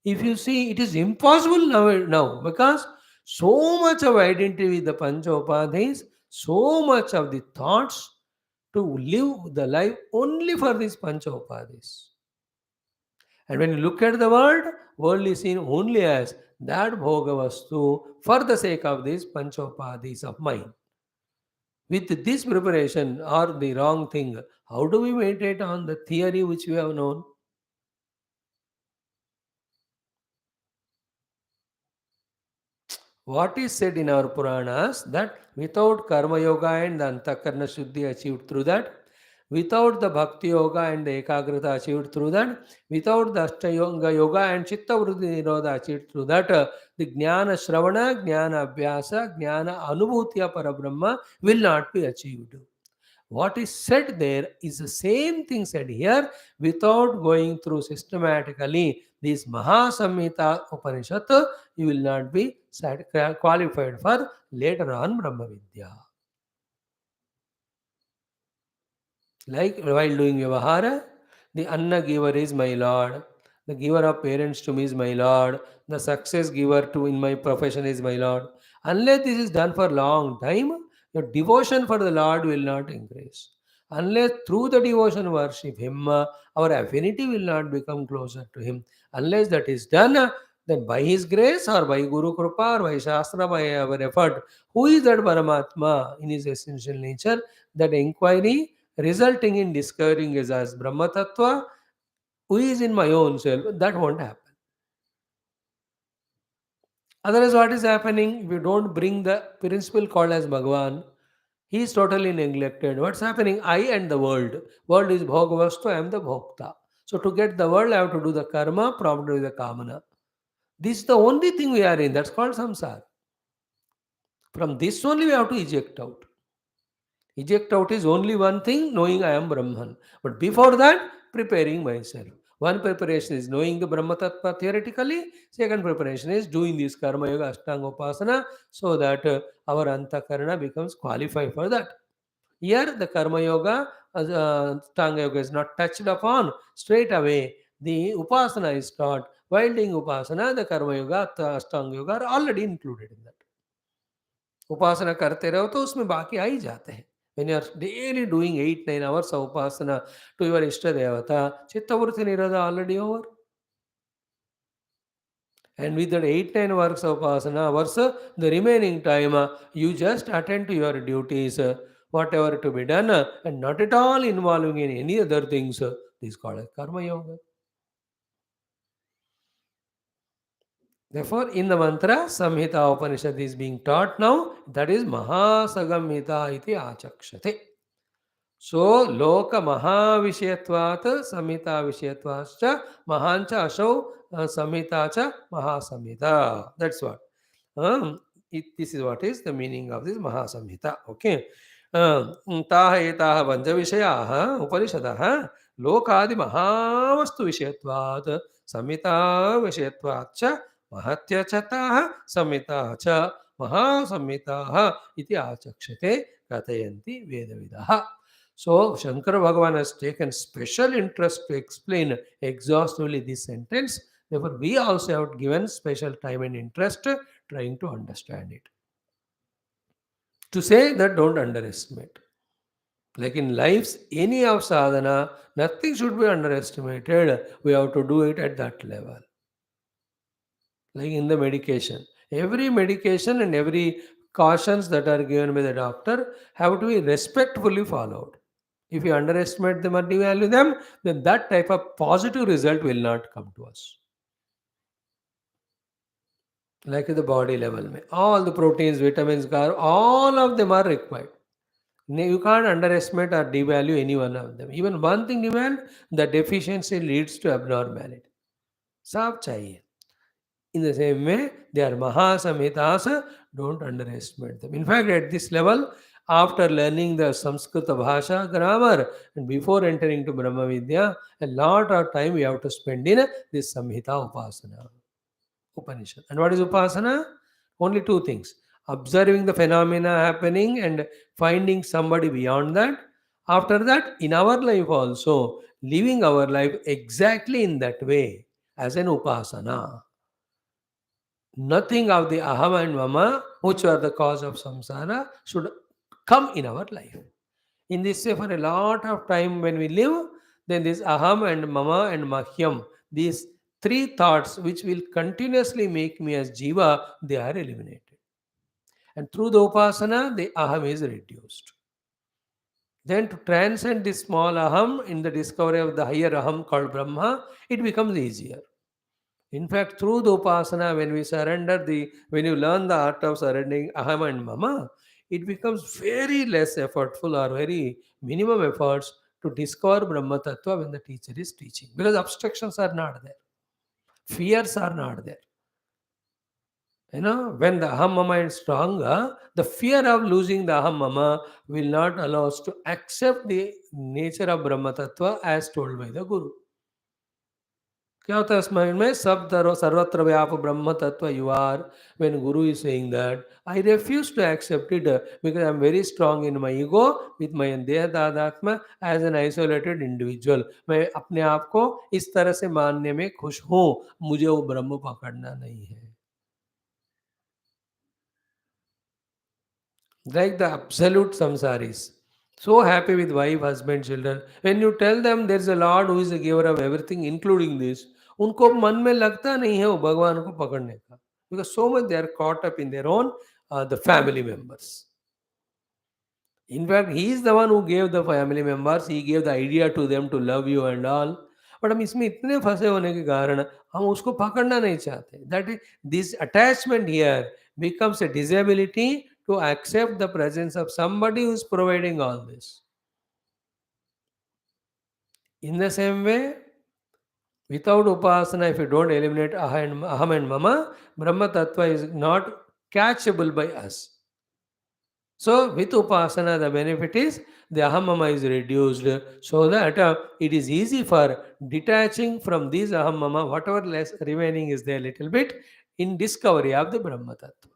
if you see, it is impossible now because So much of identity with the Pancha Upadhis, so much of the thoughts to live the life only for these Pancha Upadhis. And when you look at the world is seen only as that Bhogavastu for the sake of these Pancha Upadhis of mind. With this preparation or the wrong thing, how do we meditate on the theory which we have known? What is said in our Puranas that without Karma Yoga and the Antakarna Shuddhi achieved through that, without the Bhakti Yoga and the Ekagrata achieved through that, without the Yoga and Chitta Vritti Nirodha achieved through that, the Jnana Shravana, Jnana Abhyasa, Jnana Anubhutiya Parabrahma will not be achieved. What is said there is the same thing said here without going through systematically this Mahasamhita Upanishad, you will not be qualified for later on Brahma Vidya. Like while doing Vyavahara, the Anna giver is my Lord, the giver of parents to me is my Lord, the success giver to in my profession is my Lord. Unless this is done for long time, your devotion for the Lord will not increase. Unless through the devotion worship Him, our affinity will not become closer to Him. Unless that is done, then by His grace or by Guru Kripa or by Shastra, by our effort, who is that Paramatma in His essential nature, that inquiry resulting in discovering is as Brahma Tattva, who is in my own self, that won't happen. Otherwise, what is happening? If you don't bring the principle called as Bhagavan, he is totally neglected. What's happening? I and the world. World is Bhogavastu, I am the Bhokta. So to get the world, I have to do the karma, prompted with the kamana. This is the only thing we are in. That's called samsara. From this only we have to eject out. Eject out is only one thing, knowing I am Brahman. But before that, preparing myself. One preparation is knowing the Brahma Tattva theoretically. Second preparation is doing this Karma Yoga Ashtanga Upasana so that our Antakarana becomes qualified for that. Here, the Karma Yoga, Ashtanga Yoga is not touched upon straight away. The Upasana is taught. While doing Upasana, the Karma Yoga, Ashtanga Yoga are already included in that. उपासना करते रहो तो उसमें बाकी आ ही जाते हैं. When you are daily doing 8-9 hours of upasana to your Ishta Devata, Chitta Vritti Nirodha already over. And with that 8-9 hours of upasana hours, the remaining time, you just attend to your duties, whatever to be done, and not at all involving in any other things. This is called as Karma Yoga. Therefore, in the mantra, Samhita Upanishad is being taught now. That is Mahasagamhita iti achakshate. So, Loka Mahavishyatvat Samhita Vishyatvacha Mahancha Asho Samhita cha Mahasamhita. That's what. This is what is the meaning of this Mahasamhita. Okay. ताः एताः पञ्चविषयाः उपनिषदः लोकादिमहावस्तुविषयत्वात् संहिताविषयत्वाच्च महत्यचताः संहिताः च महासंहिताः इति आचक्षते कथयन्ति वेदविदः. So Shankara Bhagavan has taken special interest to explain exhaustively this sentence. Therefore, we also have given special time and interest trying to understand it. To say that don't underestimate. Like in life's any of sadhana, nothing should be underestimated. We have to do it at that level. Like in the medication. Every medication and every cautions that are given by the doctor have to be respectfully followed. If you underestimate them or devalue them, then that type of positive result will not come to us. Like at the body level, all the proteins, vitamins, all of them are required. You can't underestimate or devalue any one of them. Even one thing devalue, the deficiency leads to abnormality. सब चाहिए. In the same way, they are Mahasamhitas, don't underestimate them. In fact, at this level, after learning the Sanskrit Bhasha grammar and before entering to Brahma Vidya, a lot of time we have to spend in this Samhita Upasana, Upanishad. And what is Upasana? Only two things. Observing the phenomena happening and finding somebody beyond that. After that, in our life also, living our life exactly in that way as an Upasana. Nothing of the aham and mama, which are the cause of samsara, should come in our life. In this way, for a lot of time when we live, then this aham and mama and mahyam, these three thoughts which will continuously make me as jiva, they are eliminated. And through the upasana, the aham is reduced. Then to transcend this small aham in the discovery of the higher aham called Brahma, it becomes easier. In fact, through the upasana, when you learn the art of surrendering aham and mama, it becomes very less effortful or very minimum efforts to discover Brahma Tattva when the teacher is teaching. Because obstructions are not there, fears are not there. When the aham mama is stronger, the fear of losing the aham mama will not allow us to accept the nature of Brahma Tattva as told by the Guru. क्या होता है उस mind में सब सर्वत्र व्याप ब्रह्म तत्व you are when guru is saying that I refuse to accept it because I am very strong in my ego with my deha दादात्मा एज एन आइसोलेटेड इंडिविजुअल मैं अपने आप को इस तरह से मानने में खुश हूँ मुझे वो ब्रह्म पकड़ना नहीं है like the absolute samsaris. So happy with wife, husband, children. When you tell them there's a Lord who is a giver of everything, including this, उनको मन में लगता नहीं है वो भगवान को पकड़ने का. Because so much they are caught up in their own the family members. In fact, he is the one who gave the family members, he gave the idea to them to love you and all. But हम इसमें इतने फंसे होने के कारण हम उसको पकड़ना नहीं चाहते. That is this attachment here becomes a disability to accept the presence of somebody who is providing all this. In the same way, without upasana, if you don't eliminate aham and mama, Brahma Tattva is not catchable by us. So, with upasana, the benefit is the ahamama is reduced so that it is easy for detaching from these ahamama, whatever less remaining is there little bit, in discovery of the Brahma Tattva.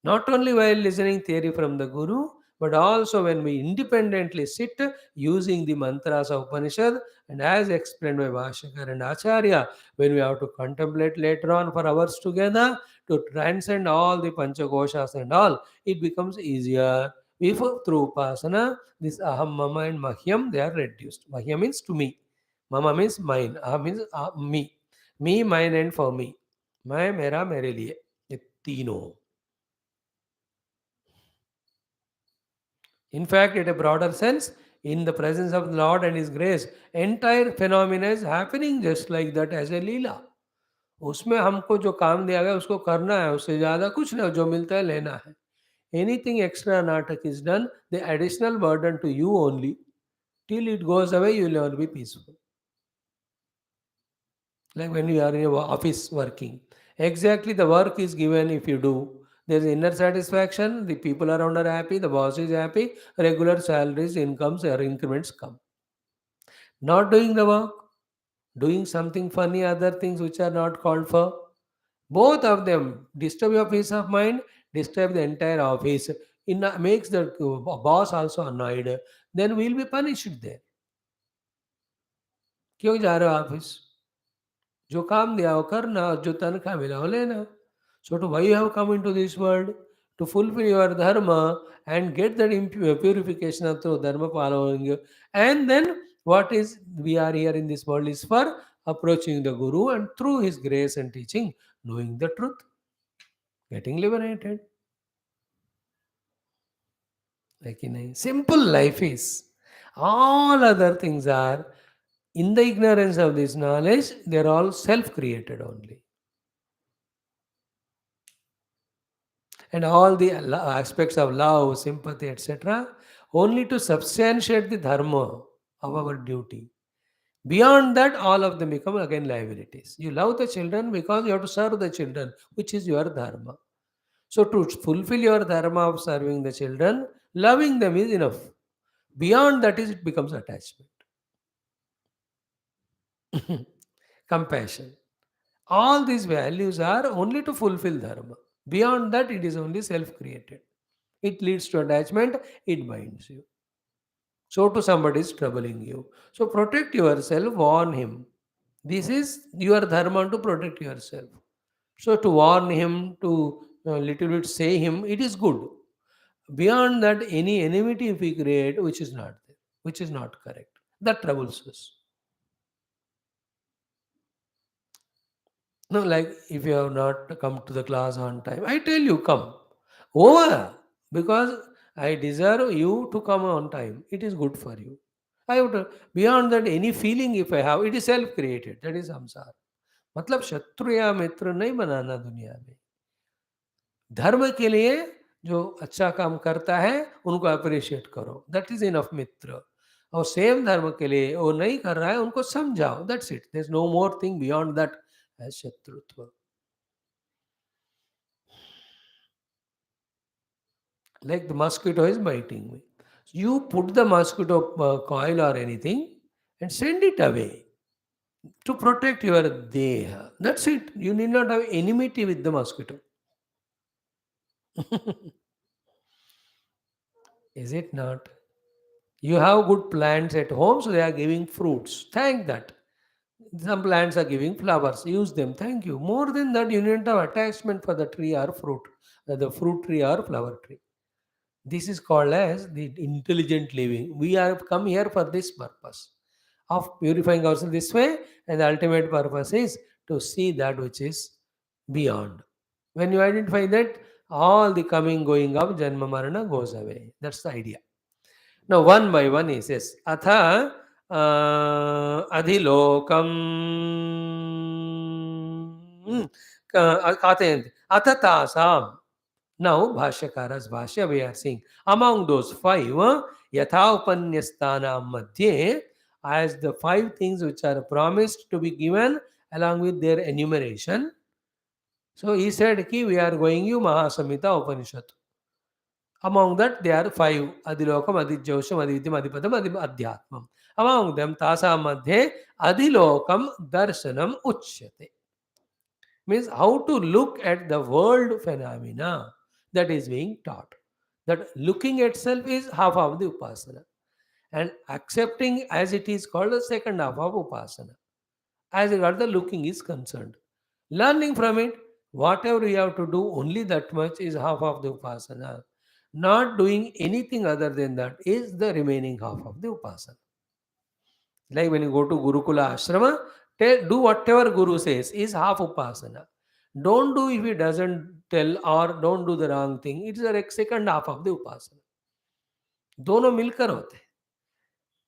Not only while listening theory from the Guru, but also when we independently sit using the mantras of Upanishad and as explained by Bhashyakar and Acharya, when we have to contemplate later on for hours together to transcend all the Panchakoshas and all, it becomes easier. If through Upasana, this Aham, Mama and Mahyam, they are reduced. Mahyam means to me. Mama means mine. Aham means me. Me, mine and for me. मैं मेरा मेरे लिए ये तीनों. In fact, in a broader sense, in the presence of the Lord and His grace, entire phenomena is happening just like that as a लीला. उसमें हमको जो काम दिया गया उसको करना है उससे ज़्यादा कुछ नहीं जो मिलता है लेना है anything extra natak is done the additional burden to you only till it goes away you will never be peaceful like when you are in your office working exactly the work is given if you do there is inner satisfaction the people around are happy the boss is happy regular salaries incomes or increments come not doing the work doing something funny other things which are not called for both of them disturb your peace of mind disturb the entire office makes the boss also annoyed then we'll be punished there क्यों जा रहे हो office जो काम दिया हो करना और जो तनख्वाह मिला हो लेना so to why you have come into this world to fulfill your dharma and get that purification through dharma following and then what is we are here in this world is for approaching the guru and through his grace and teaching knowing the truth getting liberated like in a simple life is all other things are in the ignorance of this knowledge they're all self created only and all the aspects of love, sympathy, etc., only to substantiate the dharma of our duty. Beyond that, all of them become again liabilities. You love the children because you have to serve the children, which is your dharma. So, to fulfill your dharma of serving the children, loving them is enough. Beyond that is it becomes attachment, compassion. All these values are only to fulfill dharma. Beyond that, it is only self created. It leads to attachment, it binds you. So, to somebody is troubling you. So, protect yourself, warn him. This is your dharma to protect yourself. So to warn him, to little bit say him, it is good. Beyond that, any enmity if we create, which is not there, which is not correct, that troubles us. No, like if you have not come to the class on time, I tell you, come over because I deserve you to come on time. It is good for you. I have to, beyond that, any feeling if I have, it is self created. That is samsara. मतलब शत्रु या मित्र नहीं बनाना दुनिया में. धर्म के लिए जो अच्छा काम करता है उनको अप्रिशिएट करो, दैट इज इनफ मित्र. और सेम धर्म के लिए वो नहीं कर रहा है उनको समझाओ, that's it, there is no more thing beyond that as शत्रुत्व. Like the mosquito is biting me. You put the mosquito coil or anything and send it away to protect your deha. That's it. You need not have enmity with the mosquito. Is it not? You have good plants at home, so they are giving fruits. Thank that. Some plants are giving flowers. Use them. Thank you. More than that, you need to have attachment for the tree or fruit, the fruit tree or flower tree. This is called as the intelligent living. We have come here for this purpose of purifying ourselves this way, and the ultimate purpose is to see that which is beyond. When you identify that, all the coming, going of Janma Marana goes away. That's the idea. Now, one by one, he says, Atha adhilokam katayante atatasam. Now, Bhashyakara's Bhashya, we are seeing among those five, Yatha Upanyastana Madhye, as the five things which are promised to be given along with their enumeration. So he said, Ki, we are going you Mahasamhita Upanishad. Among that, there are five Adilokam, Adijyosham, Adividyam, Adipadam, Adhyatmam. Among them, Tasa Madhye Adilokam Darshanam Uchyate. Means how to look at the world phenomena that is being taught. That looking itself is half of the upasana, and accepting as it is called the second half of upasana, as regard the looking is concerned. Learning from it, whatever you have to do, only that much is half of the upasana. Not doing anything other than that is the remaining half of the upasana. Like when you go to Gurukula Ashrama, do whatever Guru says is half upasana. Don't do if he doesn't tell, or don't do the wrong thing. It is the second half of the upasana. दोनों मिलकर होते हैं.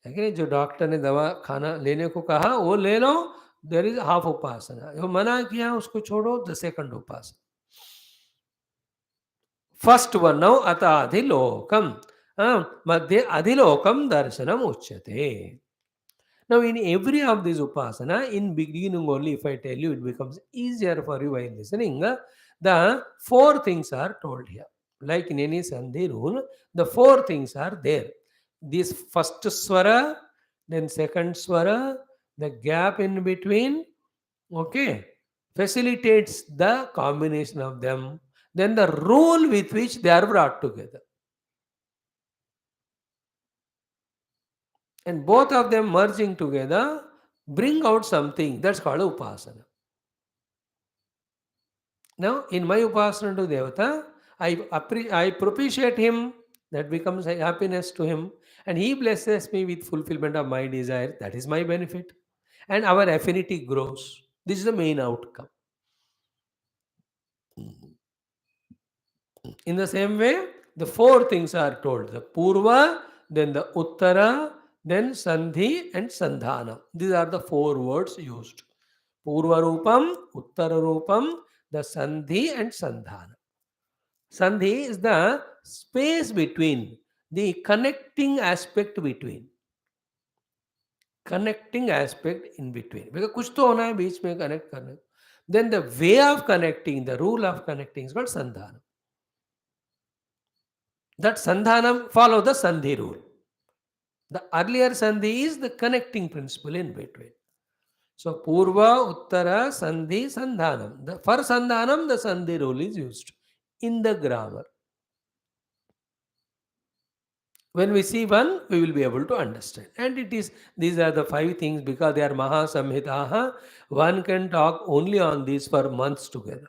है कि नहीं? जो doctor ने दवा खाना लेने को कहा वो ले लो, देर इज हाफ उपासना. जो मना किया उसको छोड़ो, the second Upasana. First one now अत अधिलोकम, मध्य अधिलोकम दर्शनम उच्यते. Now, in every of these upasana, in beginning only, if I tell you, it becomes easier for you while listening. The four things are told here. Like in any Sandhi rule, the four things are there. This first swara, then second swara, the gap in between, okay, facilitates the combination of them. Then the rule with which they are brought together. And both of them merging together bring out something that's called upasana. Now, in my upasana to Devata, I propitiate him, that becomes a happiness to him, and he blesses me with fulfillment of my desire. That is my benefit. And our affinity grows. This is the main outcome. In the same way, the four things are told: the Purva, then the Uttara, then Sandhi and Sandhana. These are the four words used: Purva Rupam, Uttara Rupam, the Sandhi and Sandhana. Sandhi is the space between, the connecting aspect between. Connecting aspect in between. Because कुछ तो होना है बीच में connect करने. Then the way of connecting, the rule of connecting is called Sandhana. That Sandhanam follow the Sandhi rule. The earlier Sandhi is the connecting principle in between. So Purva, Uttara, Sandhi, Sandhanam. For Sandhanam, the Sandhi rule is used in the grammar. When we see one, we will be able to understand. And it is, these are the five things because they are Maha Samhitaha. One can talk only on these for months together.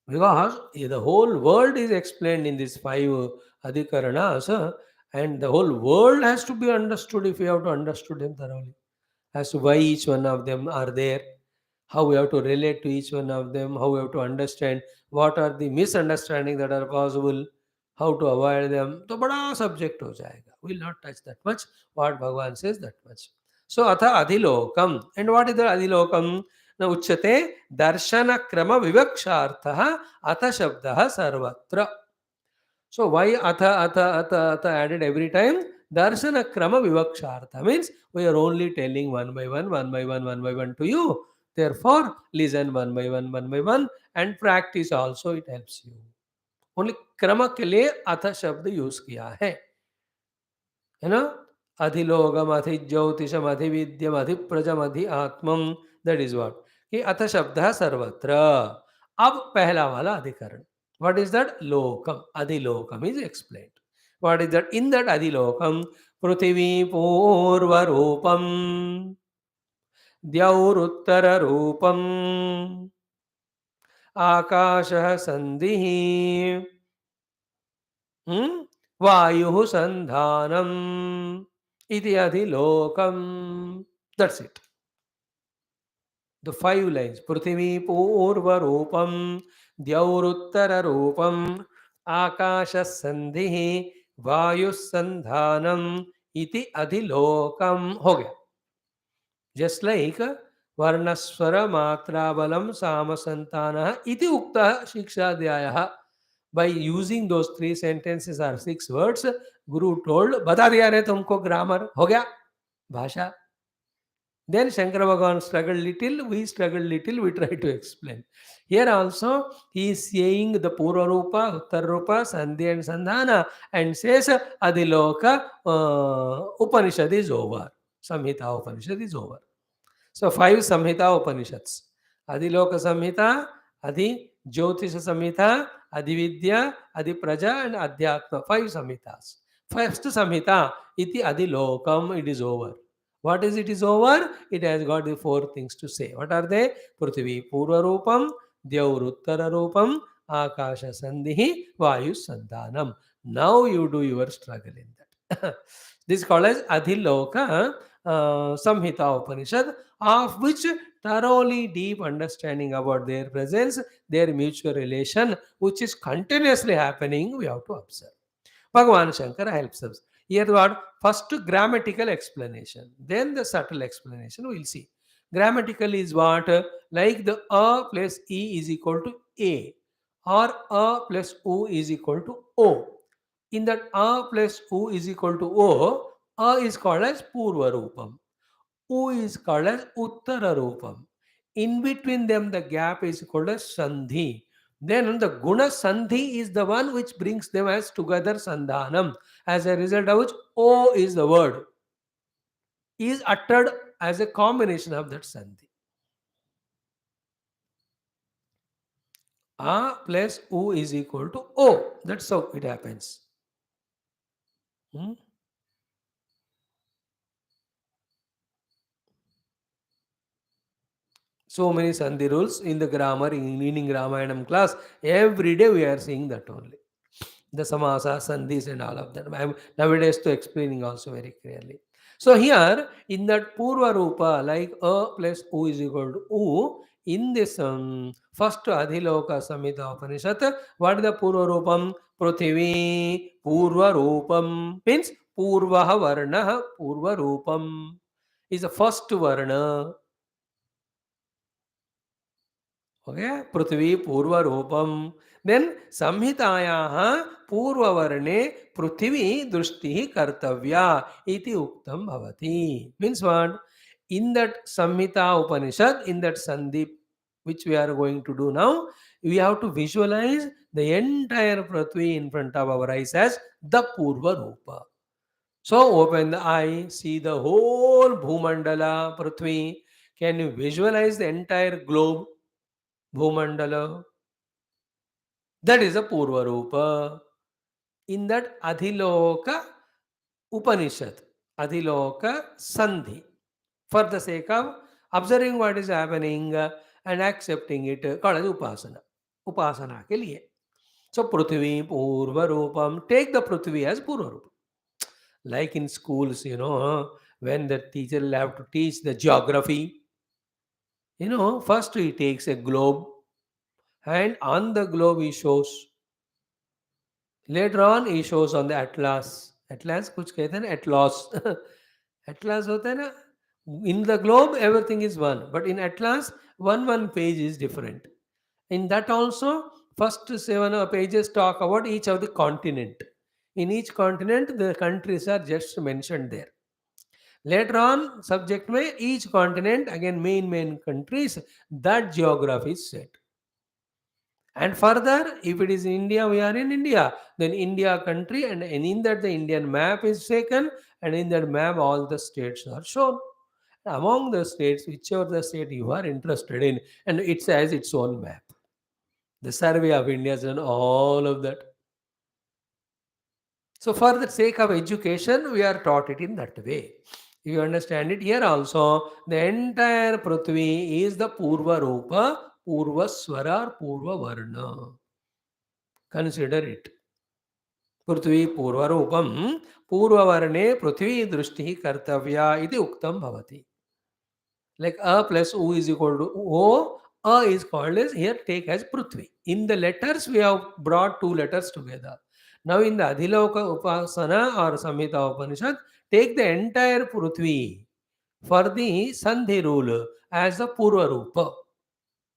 Because the whole world is explained in these five adhikaranas, and the whole world has to be understood if you have to understood them thoroughly, as to why each one of them are there, how we have to relate to each one of them, how we have to understand what are the misunderstandings that are possible, how to avoid them. तो बड़ा subject हो जाएगा. We'll not touch that much. What Bhagavan says that much. So अथ अधिलोकम, and what is the अधिलोकम? न उच्यते दर्शन क्रम विवक्षार्थः अथ शब्दः सर्वत्र. So why atha added every time? Darshana krama vivakshartha means we are only telling one by one, one by one, one by one to you. Therefore, listen one by one, and practice also it helps you. Only krama के लिए atha शब्द use किया है ना. अधिलोकम, अधिज्योतिषम, अधिविद्यम, अधिप्रजम, अधि आत्मम. That is what कि अथ शब्द सर्वत्र. अब पहला वाला अधिकरण, what is that? Lokam. Adilokam is explained. What is that? In that Adilokam, Pruthivi Purva Rupam, Dyauruttara Rupam, Akashah Sandhihi, Vayuhu Sandhanam, Iti Adilokam. That's it. The five lines: Prithvi Purva Rupam, Dyauruttara Rupam, Akasha Sandhi, Vayu Sandhanam, Iti Adhilokam. हो गया. Just like Varnaswara Matra Balam Samasantana Iti Ukta Shikshadhyaya. By using those three sentences or six words, Guru told, बता दिया रे तुमको grammar. हो गया भाषा. Then Shankara Bhagavan struggled little, we struggled little, we try to explain. Here also, he is saying the Purva Rupa, Uttar Rupa, Sandhi and Sandhana, and says Adiloka Upanishad is over. Samhita Upanishad is over. So, five Samhita Upanishads: Adiloka Samhita, Adi Jyotisha Samhita, Adividya, Adipraja, and Adhyatma. Five Samhitas. First Samhita, Iti Adilokam, it is over. What is it is over? It has got the four things to say. What are they? Prithvi Purva Rupam, Dyauruttara Rupam, Akasha Sandhi, Vayu Sandhanam. Now you do your struggle in that. This is called as Adhiloka Samhita Upanishad, of which thoroughly deep understanding about their presence, their mutual relation, which is continuously happening, we have to observe. Bhagavan Shankara helps us. Here what? First grammatical explanation, then the subtle explanation we will see. Grammatical is what? Like the a plus e is equal to a, or a plus u is equal to o. In that a plus u is equal to o, a is called as Purva Rupam. U is called as Uttara Rupam. In between them, the gap is called as Sandhi. Then the Guna Sandhi is the one which brings them as together Sandhanam. As a result of which O is the word, is uttered as a combination of that Sandhi. A plus U is equal to O. That's how it happens. Hmm? So many Sandhi rules in the grammar, in Ramayanam class. Every day we are seeing that only. The samasa, sandhis, and all of that. I am nowadays to explaining also very clearly. So here in that Purva Rupa, like a plus u is equal to u, in this first Adhiloka Samhita Upanishad, what is the Purva Rupam? Pruthivi Purva Rupam means Purvaha Varnaha Purva Rupam is the first Varna. Okay, Prithvi Purva Rupam. Then Samhitayaha Purva Varne Prithvi Drushti Kartavya iti Uktam Bhavati. Means what? In that Samhita Upanishad, in that Sandhi which we are going to do now, we have to visualize the entire Prithvi in front of our eyes as the Purva Rupa. So open the eye, see the whole Bhumandala Prithvi. Can you visualize the entire globe? Bhumandala. That is a Purva Rupa. In that Adhiloka Upanishad, Adhiloka Sandhi, for the sake of observing what is happening and accepting it, called as Upasana. उपासना के लिए. So Prithvi Purva Rupam, take the Prithvi as Purva Rupam. Like in schools, when the teacher will have to teach the geography, first he takes a globe and on the globe he shows. Later on he shows on the atlas. Atlas कुछ कहते हैं ना atlas. Atlas होता है ना. In the globe everything is one, but in atlas one page is different. In that also, first 7 pages talk about each of the continent. In each continent, the countries are just mentioned there. Later on, subject may each continent again main countries that geography is set. And further, if it is India, we are in India. Then India country, and in that the Indian map is taken, and in that map all the states are shown. Among the states, whichever the state you are interested in, and it has its own map. The survey of India has done all of that. So, for the sake of education, we are taught it in that way. You understand it here also. The entire Prithvi is the Purva Rupa, Purva Swara, or Purva Varna. Consider it. Prithvi Purva Rupam, Purva Varne Prithvi Drushti Kartavya iti Uktam Bhavati. Like a plus u is equal to o, a is called as here take as Prithvi. In the letters we have brought two letters together. Now in the Adhiloka Upasana or Samhita Upanishad, take the entire Prithvi for the Sandhi rule as the Purva Rupa.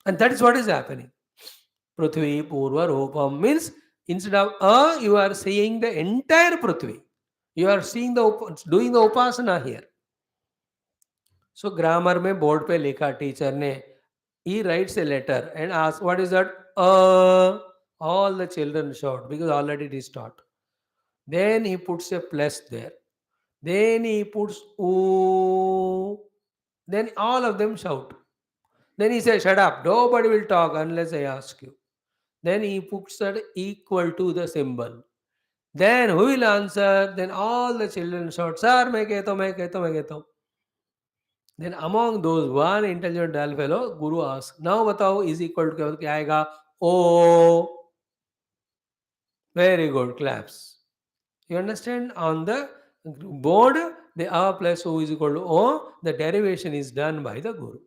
And that is what is happening. Prithvi Purva Rupam means instead of a, you are seeing the entire Prithvi. You are seeing doing the Upasana here. So grammar में board पे लिखा teacher ने, he writes a letter and asks what is that, all the children shout because already it is taught. Then he puts a plus there, then he puts oo, then all of them shout. Then he says shut up, nobody will talk unless I ask you. Then he puts that equal to the symbol. Then who will answer? Then all the children shout, sir मैं कहता हूँ, मैं कहता हूँ, मैं कहता हूँ. Then among those one intelligent dull fellow, Guru asks, now batao is equal to क्या आएगा? O. Very good, claps. You understand? On the board, the A plus O is equal to O. The derivation is done by the Guru.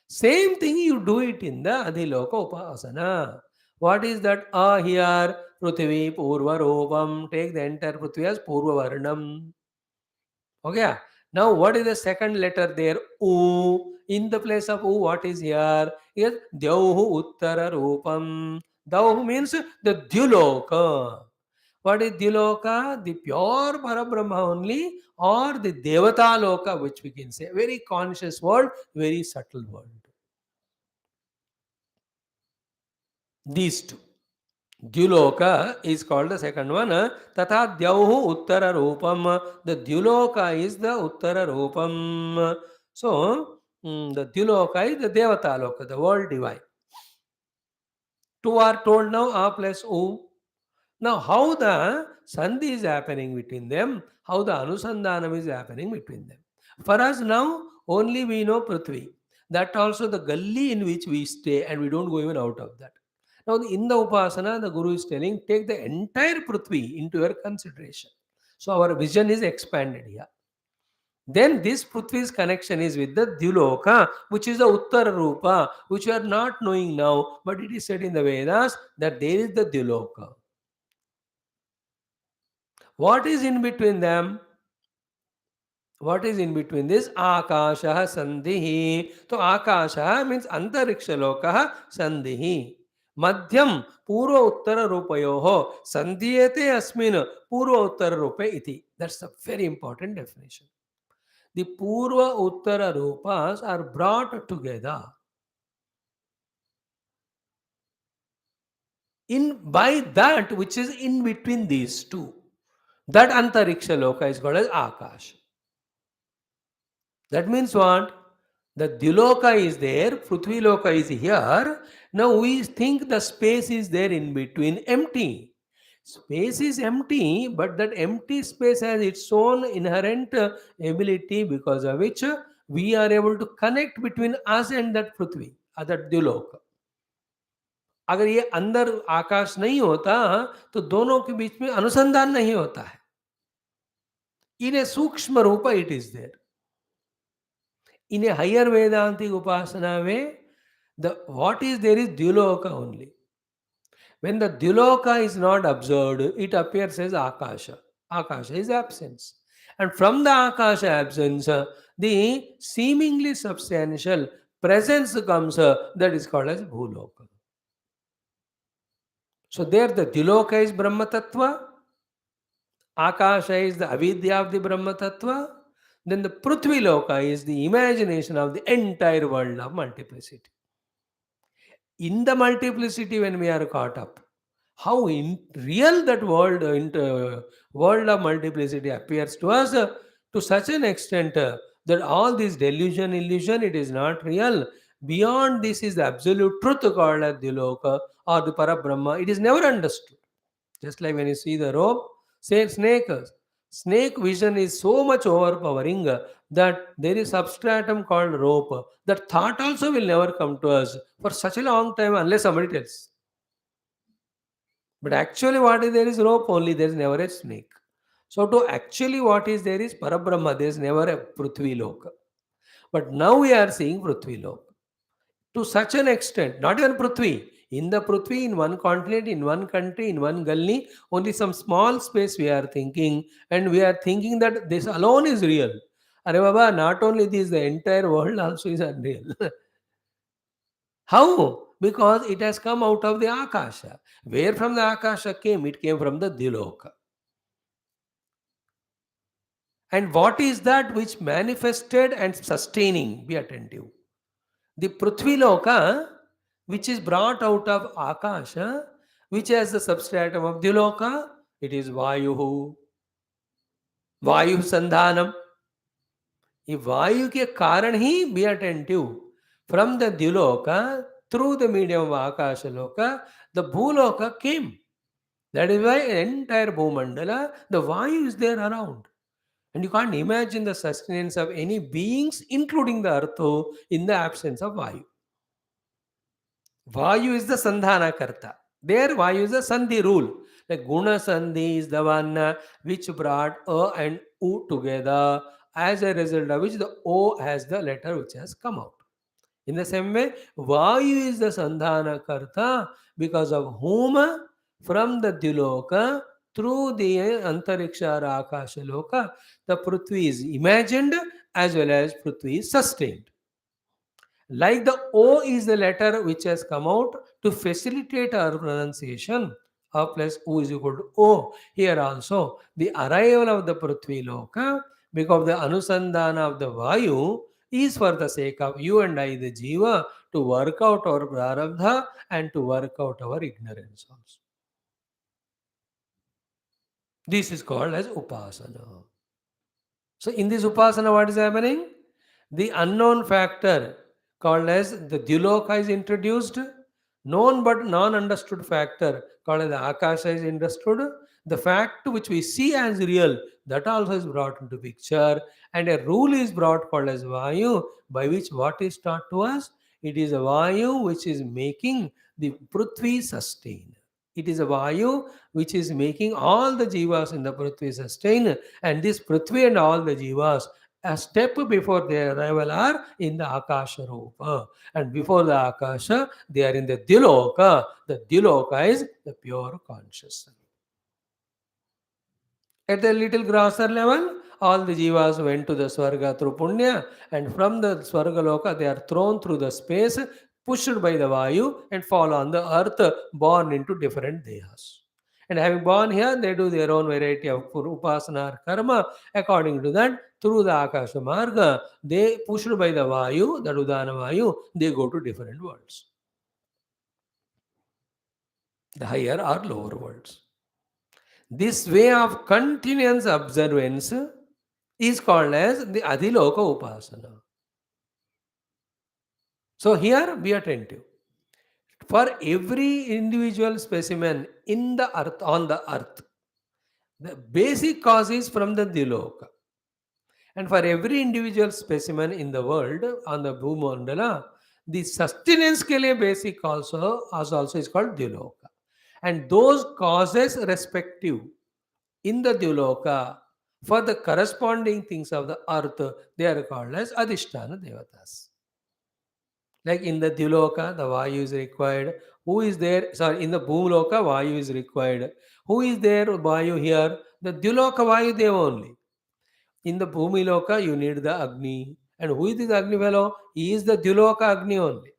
Same thing you do it in the Adhiloka Upasana. What is that A here? Prithvi Purva Rupam. Take the entire Prithvi as Purva Varnam. Okay. Now, what is the second letter there? U. In the place of U, what is here? Yes, Dyauhu Uttara Rupam. Dyauhu means the Dyuloka. What is Dyuloka? The pure Parabrahma only, or the Devata Loka, which we can say. Very conscious world, very subtle world. These two. Dyuloka is called the second one. Tatha Dyauhu Uttara Rupam. The Dyuloka is the Uttara Rupam. So, the Dyuloka is the Devata Loka, the world divine. Two are told now, A plus U. Now, how the Sandhi is happening between them, how the Anusandhanam is happening between them. For us now, only we know Prithvi. That also the gully in which we stay, and we don't go even out of that. Now, in the Upasana, the Guru is telling, take the entire Prithvi into your consideration. So, our vision is expanded here. Then this Prithvi's connection is with the Dyuloka, which is the Uttara Rupa, which we are not knowing now, but it is said in the Vedas that there is the Dyuloka. What is in between them? What is in between this? Akasha Sandhihi. So Akasha means Antariksha Loka Sandhihi. Madhyam Purva Uttara Rupayoho Sandhiyate Asmin Purva Uttara Rupe iti. That's a very important definition. The Purva Uttara Rupas are brought together in by that which is in between these two. That Antariksha Loka is called as Akash. That means what? The Dyuloka is there, Prithvi Loka is here. Now we think the space is there in between, empty. Space is empty, but that empty space has its own inherent ability because of which we are able to connect between us and that Prithvi, that Dyuloka. अगर ये अंदर आकाश नहीं होता तो दोनों के बीच में अनुसंधान नहीं होता है. In a सूक्ष्म रूप it is there. In a higher Vedantic Upasana way, the what is there is Dyuloka only. When the Dyuloka is not observed, it appears as Akasha. Akasha is absence. And from the Akasha absence, the seemingly substantial presence comes, that is called as Bhuloka. So there the Dyuloka is Brahma Tattva, Akasha is the avidya of the Brahma Tattva, then the Prithvi Loka is the imagination of the entire world of multiplicity. In the multiplicity, when we are caught up, how in real that world of multiplicity appears to us, to such an extent, that all this delusion, illusion, it is not real. Beyond this is the absolute truth called as the Loka or the Parabrahma. It is never understood. Just like when you see the rope, say snake. Snake vision is so much overpowering, that there is substratum called rope. That thought also will never come to us for such a long time unless somebody tells. But actually, what is there is rope only. There is never a snake. So to actually what is there is Parabrahma. There is never a Prithvi Loka. But now we are seeing Prithvi Loka. To such an extent, not even Prithvi. In the Prithvi, in one continent, in one country, in one gully, only some small space we are thinking, and we are thinking that this alone is real. Are Baba, not only this, the entire world also is unreal. How? Because it has come out of the Akasha. Where from the Akasha came? It came from the Diloka. And what is that which manifested and sustaining? Be attentive. The Prithvi Loka, which is brought out of Akasha, which has the substratum of Diloka, it is Vayu, Vayu Sandhanam. ये वायु के कारण ही be attentive from the dyulok through the medium of akashlok the bhulok came that is why entire bhumandal the vayu is there around and you can't imagine the sustenance of any beings including the earth in the absence of vayu. Vayu is the sandhana karta. There vayu is the sandhi rule. Like guna sandhi is the one which brought a and u together, as a result of which the o has the letter which has come out. In the same way, vayu is the sandhana karta, because of whom from the Diloka through the antariksha or akasha loka the Prithvi is imagined as well as Prithvi is sustained. Like the O is the letter which has come out to facilitate our pronunciation. A plus O is equal to O. Here also, the arrival of the Prithvi Loka, because the Anusandhana of the Vayu, is for the sake of you and I, the Jiva, to work out our Prarabdha and to work out our ignorance also. This is called as Upasana. So, in this Upasana, what is happening? The unknown factor called as the Dyuloka is introduced, known but non-understood factor called as the Akasha is understood, the fact which we see as real, that also is brought into picture, and a rule is brought called as Vayu, by which what is taught to us? It is a Vayu which is making the Prithvi sustain. It is a Vayu which is making all the Jivas in the Prithvi sustain, and this Prithvi and all the Jivas a step before their arrival are in the Akasha Rupa. And before the Akasha, they are in the Diloka. The Diloka is the pure consciousness. At the little grosser level, all the jivas went to the Swarga through Punya, and from the Swarga Loka, they are thrown through the space, pushed by the Vayu, and fall on the earth, born into different dehas. And having born here, they do their own variety of upasana or karma. According to that, through the Akasha Marga, they pushed by the Vayu, the Udana Vayu, they go to different worlds. The higher or lower worlds. This way of continuous observance is called as the Adhiloka Upasana. So here be attentive. For every individual specimen in the earth, on the earth, the basic cause is from the Diloka. And for every individual specimen in the world, on the Bhumandala, The sustenance के लिए basic also is called Dyloka. And those causes respective in the Dyloka for the corresponding things of the earth, they are called as Adhisthana Devatas. Like in the Dyloka, the Vayu is required. Who is there? Sorry, in the Bhumloka, Vayu is required. Who is there? Vayu here. The Dyloka Vayu they only. In the Bhumi Loka, you need the Agni. And who is this Agni fellow? He is the Dyloka Agni only.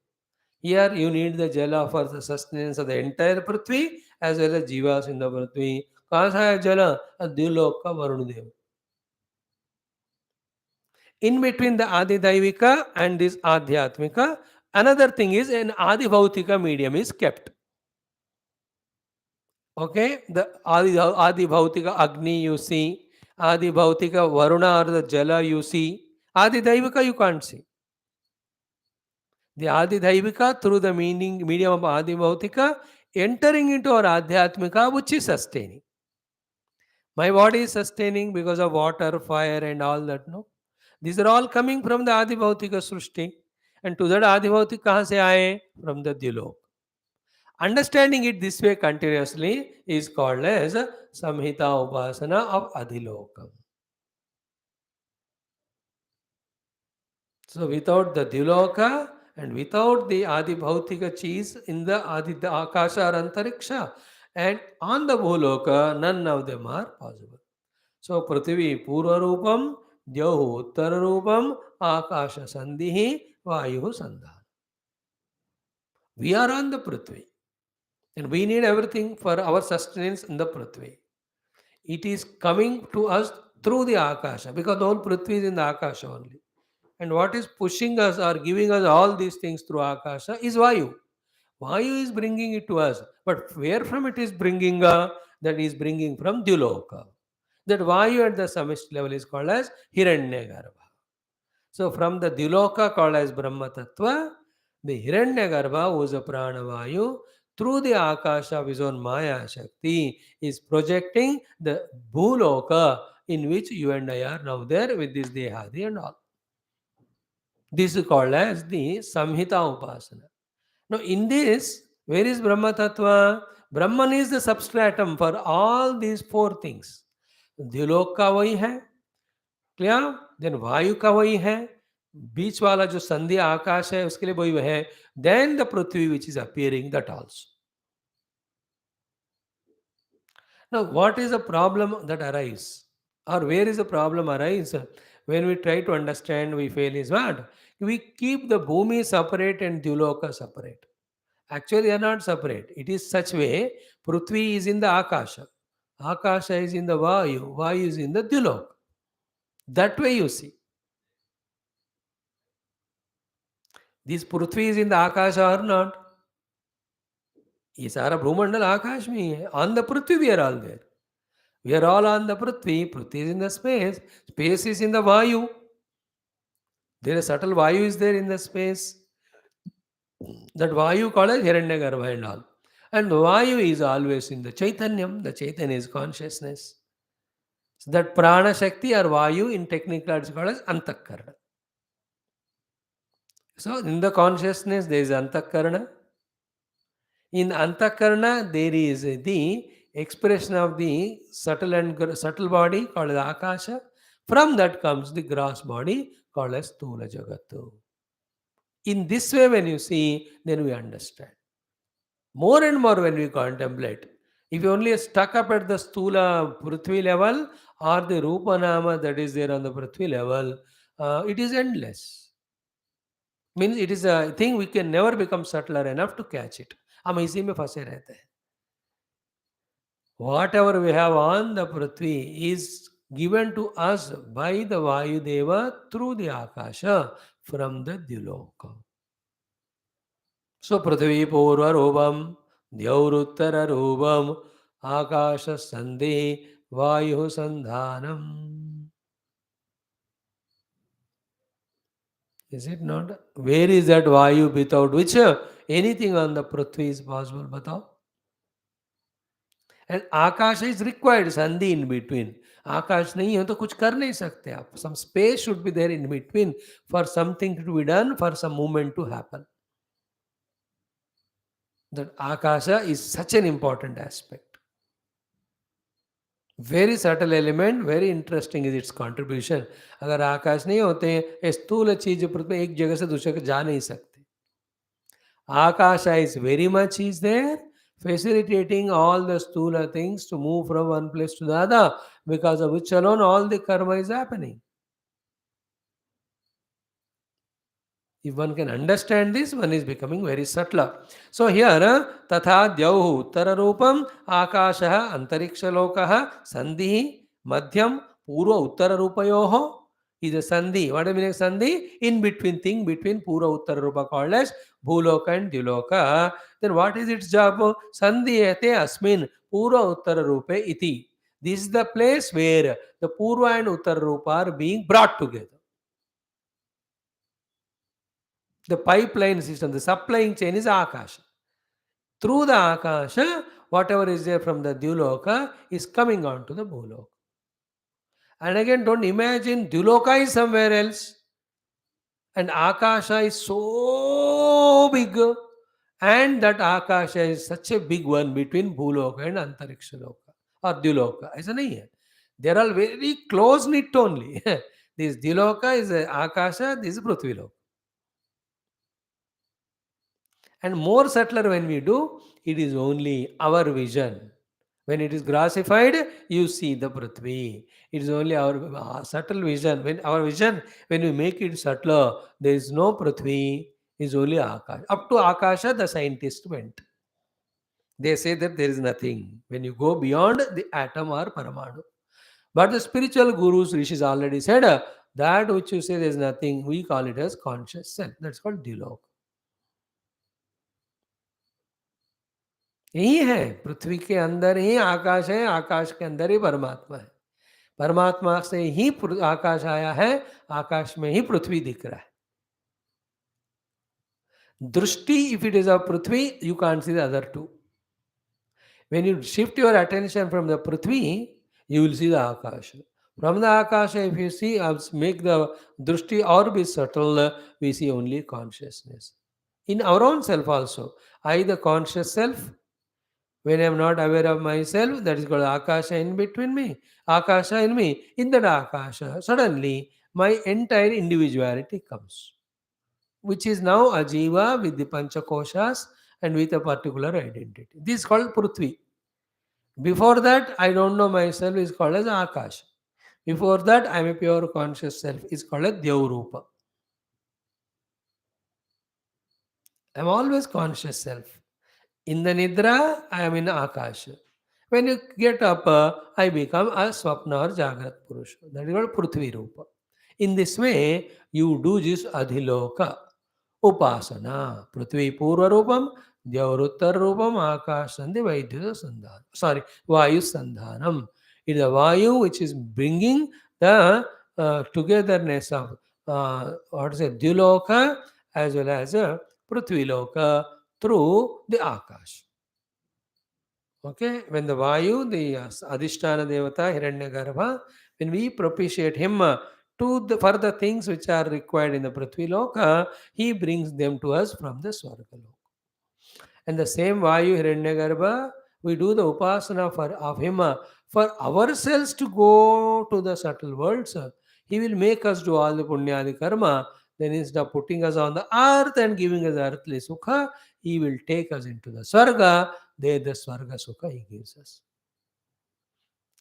Here you need the Jala for the sustenance of the entire Prithvi as well as Jivas in the Prithvi. कहाँ से आया जल? द्युलोक का वरुण देव. In between the Adi Daivika and this Adhyatmika, another thing is an Adi Bhautika medium is kept. Okay, the Adi Bhautika Agni you see, Adi Bhautika Varuna or the Jala you see, Adi Daivika you can't see. The Adi Daivika through the medium of Adi Bhautika entering into our Adhyatmika which is sustaining. My body is sustaining because of water, fire and all that, no? These are all coming from the Adi Bhautika Srushti. And to that Adi Bhautika kahan se aaye? From the Dilok. Understanding it this way continuously is called as Samhita Upasana of Adhilokam. So without the Diloka and without the Adi Bhautika cheese in the Adi the Akasha or Antariksha and on the Bhuloka, none of them are possible. So Prithvi Purva Rupam, Dyahu Uttara Rupam, Akasha Sandhihi, Vayu Sandhana. We are on the Prithvi and we need everything for our sustenance in the Prithvi. It is coming to us through the Akasha because the whole Prithvi is in the Akasha only. And what is pushing us or giving us all these things through Akasha is Vayu. Vayu is bringing it to us. But where from it is bringing? That is bringing from Dyuloka. That Vayu at the samishti level is called as Hiranyagarbha. So from the Dyuloka called as Brahma Tattva, the Hiranyagarbha who is a Prana Vayu through the Akasha of his own Maya Shakti is projecting the Bhuloka in which you and I are now there with this Dehadi and all. This is called as the Samhita Upasana. Now, in this, where is Brahma Tattva? Brahman is the substratum for all these four things. द्युलोक का वही है, clear? Then वायु का वही है, बीच वाला जो संधि आकाश है उसके लिए वही है, then the prithvi which is appearing that also. Now, what is the problem that arises? Or where is the problem arise? When we try to understand, we fail is what? We keep the Bhumi separate and Dyuloka separate. Actually, they are not separate. It is such way, Prithvi is in the Akasha. Akasha is in the Vayu. Vayu is in the Dyuloka. That way you see. This Prithvi is in the Akasha or not? ये सारा भूमंडल आकाश में ही है. On the Prithvi we are all there. We are all on the Prithvi. Prithvi is in the space. Space is in the Vayu. There is subtle Vayu is there in the space. That Vayu called as Hiranyagarbha and all. And Vayu is always in the Chaitanyam. The Chaitanya is consciousness. So that Prana Shakti or Vayu in technical it's called as Antakarana. So in the consciousness there is Antakarana. In Antakarana there is the expression of the subtle body called as Akasha. From that comes the gross body called as Stula Jagatu. In this way when you see, then we understand. More and more when we contemplate, if you only stuck up at the Stula Prithvi level or the Rupa Nama that is there on the Prithvi level, it is endless. Means it is a thing we can never become subtler enough to catch it. हम इसी में फंसे रहते हैं. Whatever we have on the Prithvi is given to us by the Vayu Deva through the Akasha from the Dyuloka. So Prithvi Purva Rupam, Dyaurutara Rupam, Akasha Sandhi, Vayu Sandhanam. Is it not? Where is that Vayu without which anything on the Prithvi is possible? Batao. And Akasha is required, Sandhi in between. Akash nahi hai to kuch kar nahi sakte aap. Some space should be there in between for something to be done, for some movement to happen. That Akasha is such an important aspect. Very subtle element, very interesting is it's contribution. अगर आकाश नहीं होते, ये स्थूल चीज पृथ्वी में एक जगह से दूसरे जगह जा नहीं सकते. Akasha is very much is there, facilitating all the stula things to move from one place to the other, because of which alone all the karma is happening. If one can understand this, one is becoming very subtler. So here, tatha dyauhu uttararupam akashah antarikshalokah sandhi madhyam purva uttararupayoho is a sandhi. What do you mean sandhi? In between thing between purva uttararupa called as bhuloka and dyuloka. Then what is its job? Sandhiyate asmin purva uttararupe iti. This is the place where the purva and uttararupa are being brought together. The pipeline system, the supplying chain is Akasha. Through the Akasha, whatever is there from the Dyuloka is coming on to the Bhuloka. And again, don't imagine Dyuloka is somewhere else and Akasha is so big, and that Akasha is such a big one between Bhuloka and Antarikshaloka or Dyuloka. Aisa nahi hai. They are all very close knit only. This Dyuloka is Akasha, this is Prithviloka. And more subtler when we do, it is only our vision. When it is grossified, you see the Prithvi. It is only our subtle vision. When our vision, when we make it subtler, there is no Prithvi, is only Akash. Up to Akasha, the scientist went. They say that there is nothing. When you go beyond the atom or Paramanu. But the spiritual gurus, Rishis already said, that which you say there is nothing, we call it as conscious self. That's called Dilok. यही है, पृथ्वी के अंदर ही आकाश है, आकाश के अंदर ही परमात्मा है. परमात्मा से ही आकाश आया है, आकाश में ही पृथ्वी दिख रहा है. दृष्टि, if it is a prithvi, you can't see the other two. When you shift your attention from the prithvi, you will see the akasha. From the Akasha, if you see, make the drishti or be subtle, we see only consciousness. In our own self also. I, the conscious self, when I am not aware of myself, that is called Akasha in between me. Akasha in me. In that Akasha, suddenly my entire individuality comes, which is now a jiva with the panchakoshas and with a particular identity. This is called Prithvi. Before that, I don't know myself, is called as Akasha. Before that, I am a pure conscious self, is called as Dyaurupa. I am always conscious self. In the Nidra, I am in Akasha. When you get up, I become a Swapna or Jagrat Purusha. That is called Prithvi Rupa. In this way, you do this Adhiloka, Upasana, Prithvi Purva Rupam, Dyavruttar Rupam, Akashan, the Vaidya Sandhanam. Sorry, Vayu Sandhanam. It is the Vayu which is bringing the togetherness of what is it, Dyuloka as well as Prithvi Loka through the Akash. Okay, when the Vayu, the Adhisthana Devata, Hiranyagarbha, when we propitiate him for the things which are required in the Prithvi Loka, he brings them to us from the Swarga Loka. And the same Vayu Hiranyagarbha, we do the Upasana of him for ourselves to go to the subtle worlds. He will make us do all the Punyadi Karma. Then instead of putting us on the earth and giving us earthly Sukha, he will take us into the Swarga. There the Swarga Sukha he gives us.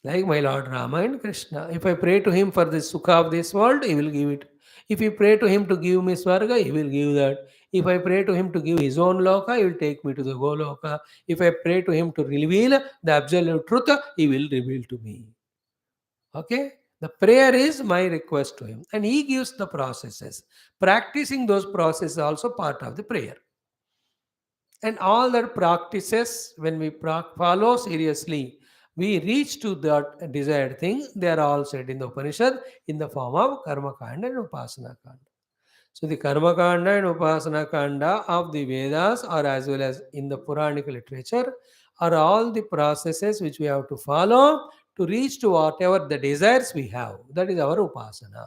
Like my Lord Rama and Krishna. If I pray to him for the Sukha of this world, he will give it. If I pray to him to give me Swarga, he will give that. If I pray to him to give his own Loka, he will take me to the Goloka. If I pray to him to reveal the absolute truth, he will reveal to me. Okay? The prayer is my request to him. And he gives the processes. Practicing those processes is also part of the prayer. And all that practices, when we follow seriously, we reach to that desired thing. They are all said in the Upanishad in the form of Karma Kanda and Upasana Kanda. So the Karma Kanda and Upasana Kanda of the Vedas, or as well as in the Puranic literature, are all the processes which we have to follow to reach to whatever the desires we have. That is our Upasana.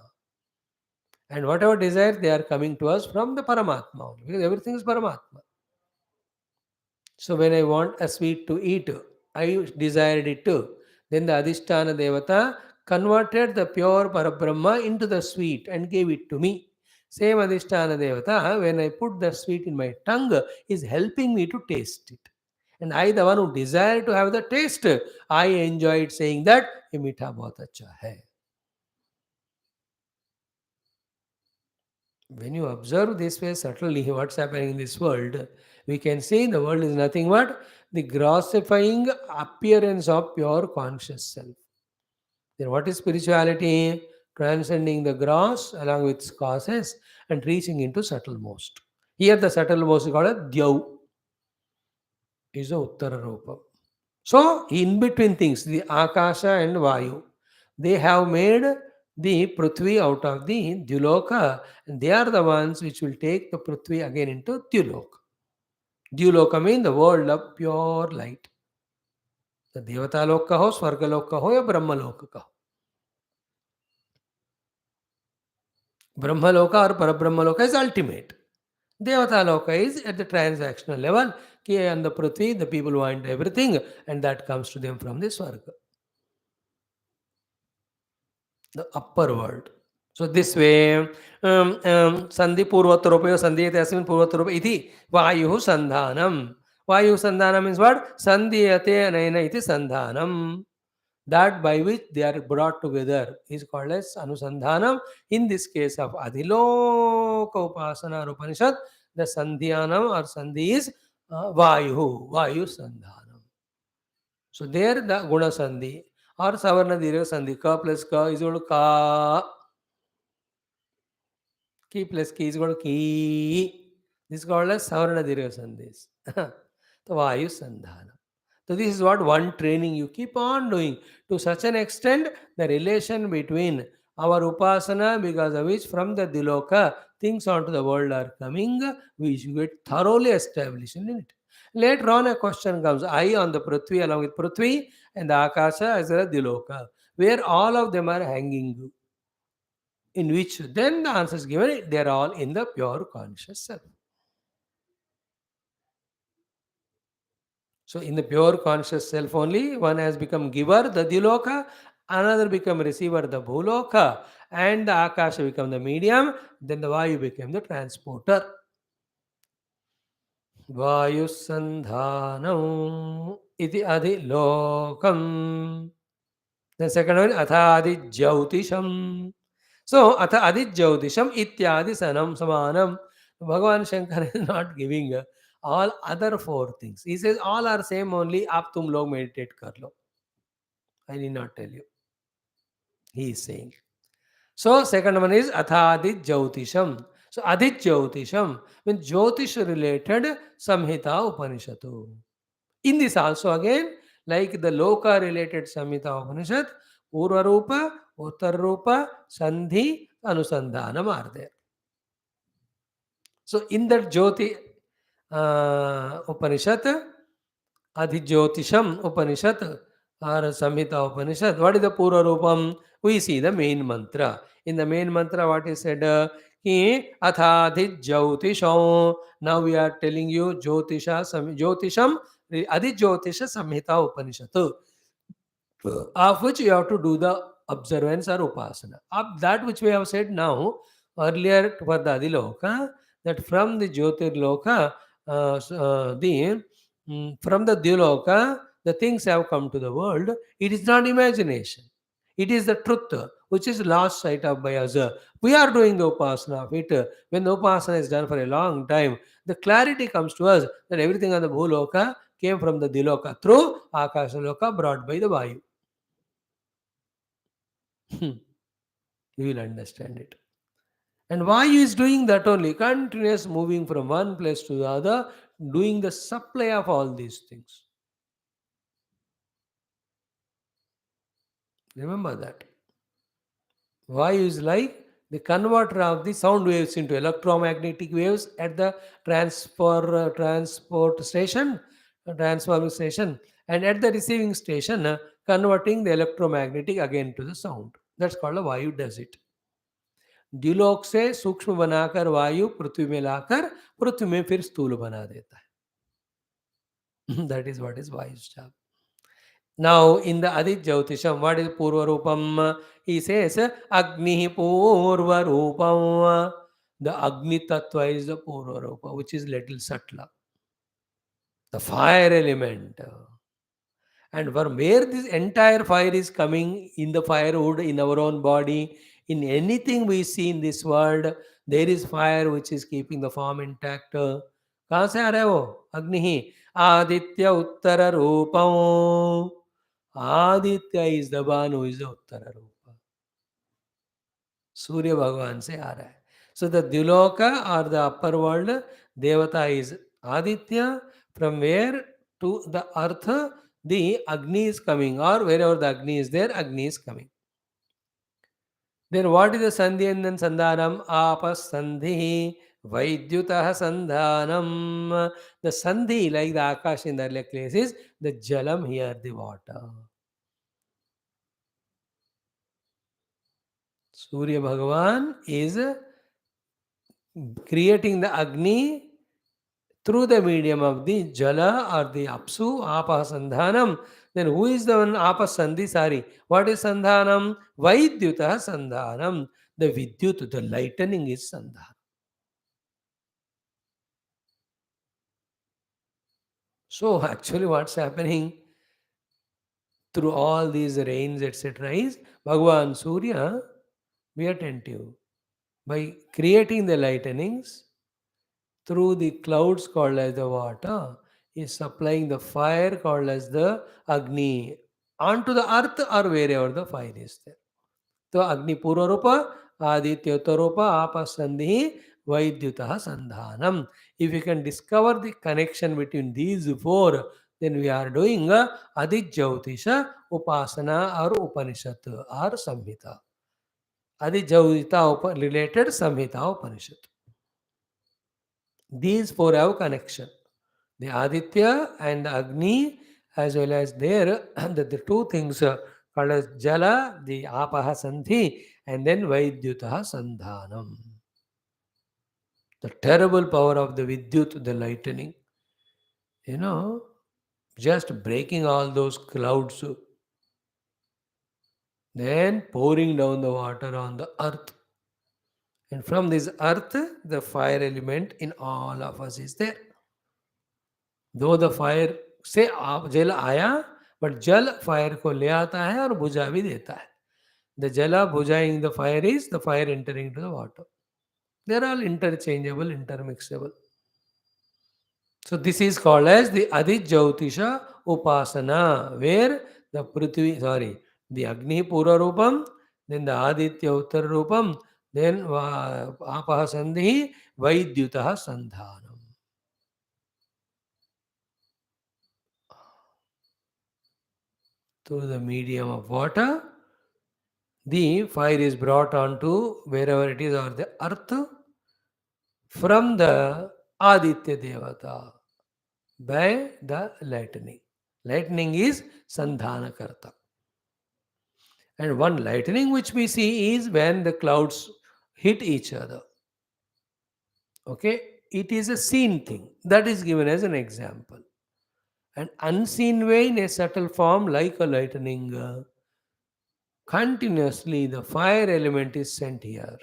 And whatever desires, they are coming to us from the Paramatma only, because everything is Paramatma. So when I want a sweet to eat, I desired it too. Then the Adhisthana Devata converted the pure Parabrahma into the sweet and gave it to me. Same Adhisthana Devata, when I put the sweet in my tongue, is helping me to taste it. And I, the one who desire to have the taste, I enjoyed saying that, "ये मीठा बहुत अच्छा है." When you observe this way subtly what's happening in this world, we can see the world is nothing but the grossifying appearance of pure conscious self. Then what is spirituality? Transcending the gross along with its causes and reaching into subtlemost. Here the subtlemost is called a Dhyau, is a Uttara Rupa. So in between things, the Akasha and Vayu, they have made the Prithvi out of the Dyuloka, and they are the ones which will take the Prithvi again into Dyuloka. Dyuloka means the world of pure light. The Devata Lok ka ho, Swarga Lok ka ho, ya Brahma Lok ka ho. Brahma Loka or Parabrahma Loka is ultimate. Devata Loka is at the transactional level. Ki on the Prithvi, the people want everything, and that comes to them from the Swarga, the upper world. So this way, Sandhi Purvataropayo Sandhiyate Asmin Purvataropa iti Vayu Sandhanam. Vayu Sandhanam means what? Sandhiyate Anayana iti Sandhanam. That by which they are brought together is called as Anusandhanam. In this case of Adhiloka Upasana or Upanishad, the Sandhyanam or Sandhi is Vayu Sandhanam. So there the Guna Sandhi or Savarna Dirya Sandhi, Ka plus Ka is equal to Ka. Key plus key is called key. This is called as Savarna Dirgha Sandhis. So Vayu Sandhana. So this is what one training you keep on doing. To such an extent, the relation between our Upasana, because of which from the Diloka, things onto the world are coming, we should get thoroughly established in it. Later on, a question comes, I on the Prithvi along with Prithvi and the Akasha as well as Diloka, where all of them are hanging, in which then the answer is given, they are all in the pure conscious self. So in the pure conscious self only, one has become giver, the Diloka, another become receiver, the Bhuloka, and the Akasha become the medium, then the Vayu became the transporter. Vayu Sandhanam iti adhilokam. The second one, Athadi Jyautisham. So, Atha Adi Jyautisham ityadi sanam samanam. Bhagavan Shankara is not giving all other four things. He says all are same only, आप तुम लोग meditate कर लो. I need not tell you. He is saying. So, second one is Athadi Jyautisham. So, Adi Jyautisham means Jyotish related Samhita Upanishadu. In this also again, like the Loka related Samhita Upanishad, Purva Rupa, Uttar Rupa, Sandhi, Anusandhanam are there. So in that Jyoti Upanishad, Adhijyotisham Upanishad or Samhita Upanishad, what is the Purva Rupam? We see the main mantra. In the main mantra, what is said? Ki Athadhijyotisham. Now we are telling you Jyotisham, Adhijyotisha Samhita Upanishad, of which you have to do the observance or upasana. Of that which we have said now, earlier for the Adiloka, that from the Jyotirloka, from the Diloka, the things have come to the world. It is not imagination. It is the truth which is lost sight of by us. We are doing the upasana of it. When the upasana is done for a long time, the clarity comes to us that everything on the Bhuloka came from the Diloka through Akashaloka brought by the Vayu. You will understand it. And why he is doing that only? Continuous moving from one place to the other, doing the supply of all these things. Remember that. Why is like the converter of the sound waves into electromagnetic waves at the transport station, transforming station, and at the receiving station, converting the electromagnetic again to the sound. That's called a Vayu does it. द्युलोक से सूक्ष्म बनाकर वायु पृथ्वी में लाकर पृथ्वी में फिर स्थूल बना देता है. That is what is wife's job. Now, in the Adit Jyotisham, what is Purva Rupam? He says, Agni Purva Rupam. The Agni Tattva is the Purva Rupa, which is little subtler. The fire element. And from where this entire fire is coming in the firewood, in our own body, in anything we see in this world, there is fire which is keeping the form intact. कहाँ से आ रहा है वो अग्नि ही आदित्य उत्तर रूपम Aditya is the one who is the uttar roop Surya भगवान से आ रहा है सो द द्युलोक और the upper world devata is Aditya from where to the earth the Agni is coming, or wherever the Agni is there, Agni is coming. Then what is the Sandhi and then Sandhanam? Apas Sandhi, Vaidyutah Sandhanam. The Sandhi, like the Akash in the earlier place, is the Jalam here, the water. Surya Bhagavan is creating the Agni through the medium of the Jala or the Apsu, Apa Sandhanam. Then who is the one Apa Sandhi? Sorry. What is Sandhanam? Vaidyuta Sandhanam. The Vidyut, the lightning is Sandhanam. So actually what's happening through all these rains, etc. is Bhagavan Surya, be attentive. By creating the lightnings, through the clouds called as the water, is supplying the fire called as the Agni onto the earth or wherever the fire is there. So Agni Purva Rupa, Aditya Rupa, Apasandhi, Vaidyutah Sandhanam. If you can discover the connection between these four, then we are doing Adit Jyotisha, Upasana or Upanishad or Samhita. Adit Jyotita related Samhita Upanishad. These four have connection. The Aditya and the Agni, as well as there, the two things called as Jala, the Apaha Sandhi, and then Vaidyutaha Sandhanam. The terrible power of the Vidyut, the lightning, you know, just breaking all those clouds, then pouring down the water on the earth. And from this earth, the fire element in all of us is there. दो the fire से आप जल आया but जल fire को ले आता है और बुझा भी देता है द जला बुझाइंग the fire is the fire entering to the water there are interchangeable intermixable so this is called as the adit jyotisha upasana where the prithvi sorry the agni pura rupam then the aditya uttar rupam then apah sandhi vaidyutah sandhanam through the medium of water the fire is brought onto wherever it is or the earth from the Aditya Devata by the lightning. Lightning is Sandhana Karta. And one lightning which we see is when the clouds hit each other. Okay? It is a seen thing. That is given as an example. An unseen way in a subtle form like a lightning. Continuously the fire element is sent here.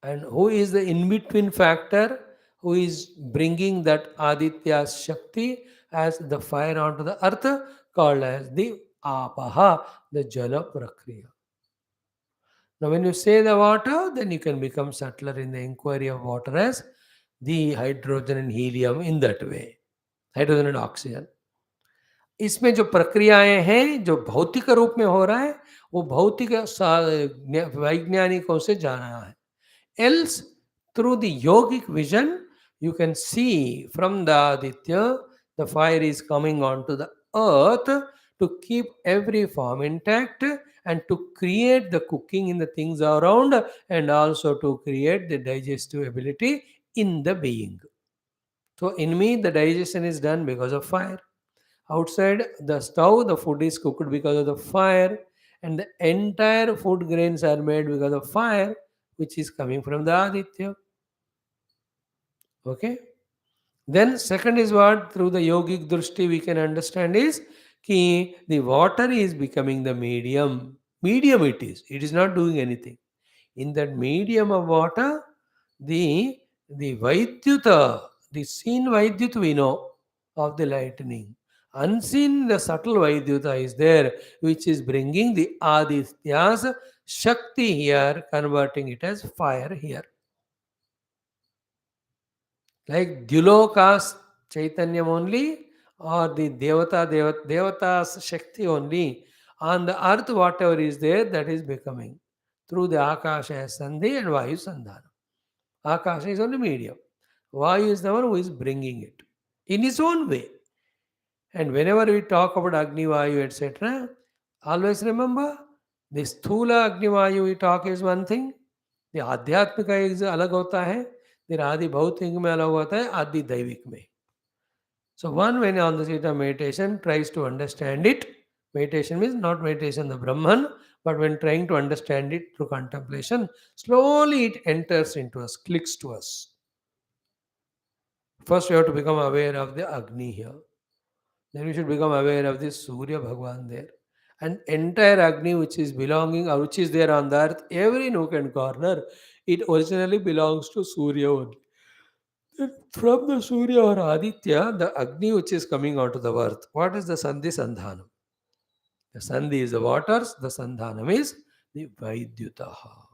And who is the in between factor who is bringing that Aditya Shakti as the fire onto the earth called as the Apaha, the Jala Prakriya. Now, when you say the water, then you can become subtler in the inquiry of water as the hydrogen and helium in that way. Hydrogen and oxygen. इसमें जो प्रक्रियाएं हैं जो भौतिक रूप में हो रहा है वो भौतिक वैज्ञानिकों से जाना है else through the yogic vision you can see from the aditya the fire is coming onto the earth to keep every form intact and to create the cooking in the things around and also to create the digestive ability in the being. So in me the digestion is done because of fire. Outside the stove, the food is cooked because of the fire, and the entire food grains are made because of fire, which is coming from the Aditya. Okay? Then second is what through the yogic drishti we can understand is ki the water is becoming the medium. Medium it is. It is not doing anything. In that medium of water, the Vaidyuta, the seen Vaidyut we know of the lightning. Unseen, the subtle Vaidyuta is there, which is bringing the Aditya's Shakti here, converting it as fire here. Like Duloka's Chaitanyam only, or the Devata's Shakti only. On the earth, whatever is there, that is becoming through the Akasha as Sandhi and Vayu Sandhana. Akasha is only medium. Vayu is the one who is bringing it in his own way. And whenever we talk about Agni Vayu, etc., always remember the Sthula Agni Vayu we talk is one thing, the आध्यात्मिक एक अलग होता है, फिर आदि भौतिक में अलग होता है, आदि दैविक में. So one when on the seat of meditation tries to understand it, meditation means not meditation the Brahman, but when trying to understand it through contemplation, slowly it enters into us, clicks to us. First, we have to become aware of the Agni here. Then we should become aware of the Surya Bhagwan there. And entire Agni which is belonging or which is there on the earth, every nook and corner, it originally belongs to Surya only. Then from the Surya or Aditya, the Agni which is coming onto the earth, what is the Sandhi Sandhanam? The Sandhi is the waters, the Sandhanam is the Vaidyutaha.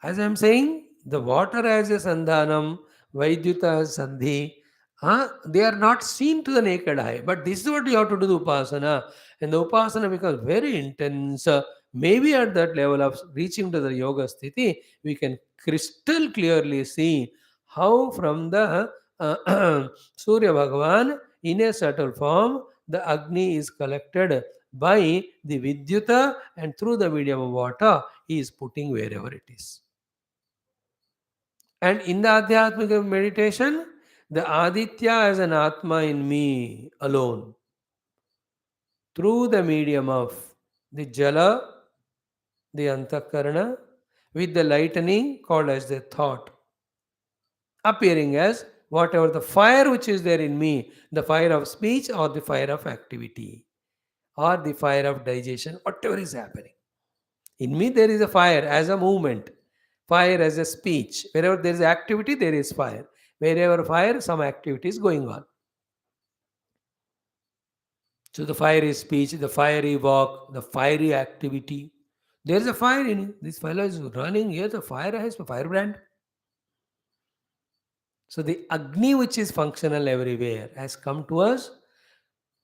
As I am saying, the water as a sandhanam, Vaidyuta as sandhi, they are not seen to the naked eye. But this is what you have to do the upasana. And the upasana becomes very intense. Maybe at that level of reaching to the yoga sthiti, we can crystal clearly see how from the Surya Bhagavan in a subtle form, the Agni is collected by the Vidyuta and through the medium of water, he is putting wherever it is. And in the Adhyatmika meditation, the Aditya as an Atma in me alone, through the medium of the Jala, the Antakarana, with the lightning called as the thought, appearing as whatever the fire which is there in me, the fire of speech or the fire of activity or the fire of digestion, whatever is happening. In me, there is a fire as a movement, fire as a speech. Wherever there is activity, there is fire. Wherever fire, some activity is going on. So the fiery speech, the fiery walk, the fiery activity. There is a fire in it. This fellow is running here, the fire has a firebrand. So the Agni, which is functional everywhere, has come to us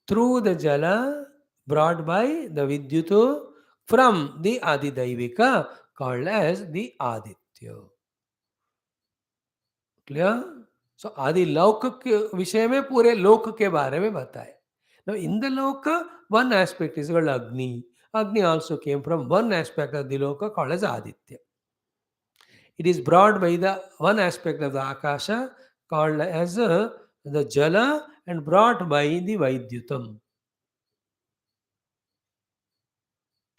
through the Jala brought by the Vidyuto from the Adidaivika called as the Aditya. Clear. So आदि लौक के विषय में पूरे लोक के बारे में बताए. Now in the loka, one aspect is called Agni. Agni also came from one aspect of the loka called as Aditya. It is brought by the one aspect of the Akasha called as the Jala and brought by the Vaidyutam,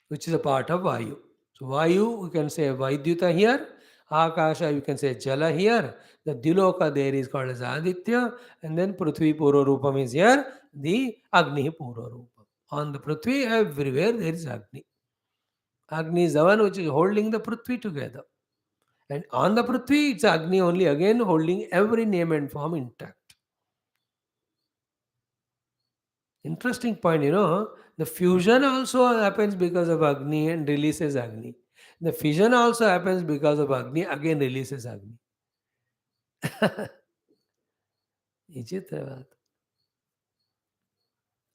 which is a part of Vayu. So Vayu, you can say Vaidyuta here. Akasha, you can say Jala here. The Diloka there is called as Aditya. And then Prithvi Purva Rupam is here. The Agni Purva Rupam. On the Prithvi, everywhere there is Agni. Agni is the one which is holding the Prithvi together. And on the Prithvi, it's Agni only again holding every name and form intact. Interesting point, the fusion also happens because of Agni and releases Agni. The fission also happens because of Agni, again releases Agni. विचित्र बात.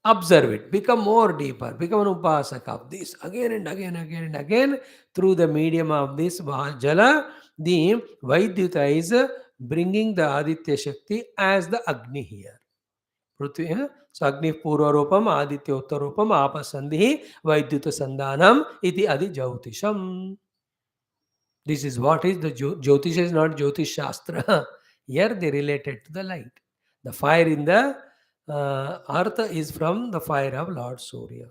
Observe it, become more deeper, become an upasak of this again and again, again and again through the medium of this Jala. The Vaidyuta is bringing the Aditya Shakti as the Agni here. पृथ्वी सो अग्नि पूर्वरूपम आदित्योत्तरूपम आपसंधि वैद्युत संधानम इति आदि ज्योतिषम. This is what is the Jyotish is not Jyotish Shastra. Here they related to the light. The fire in the earth is from the fire of Lord Surya.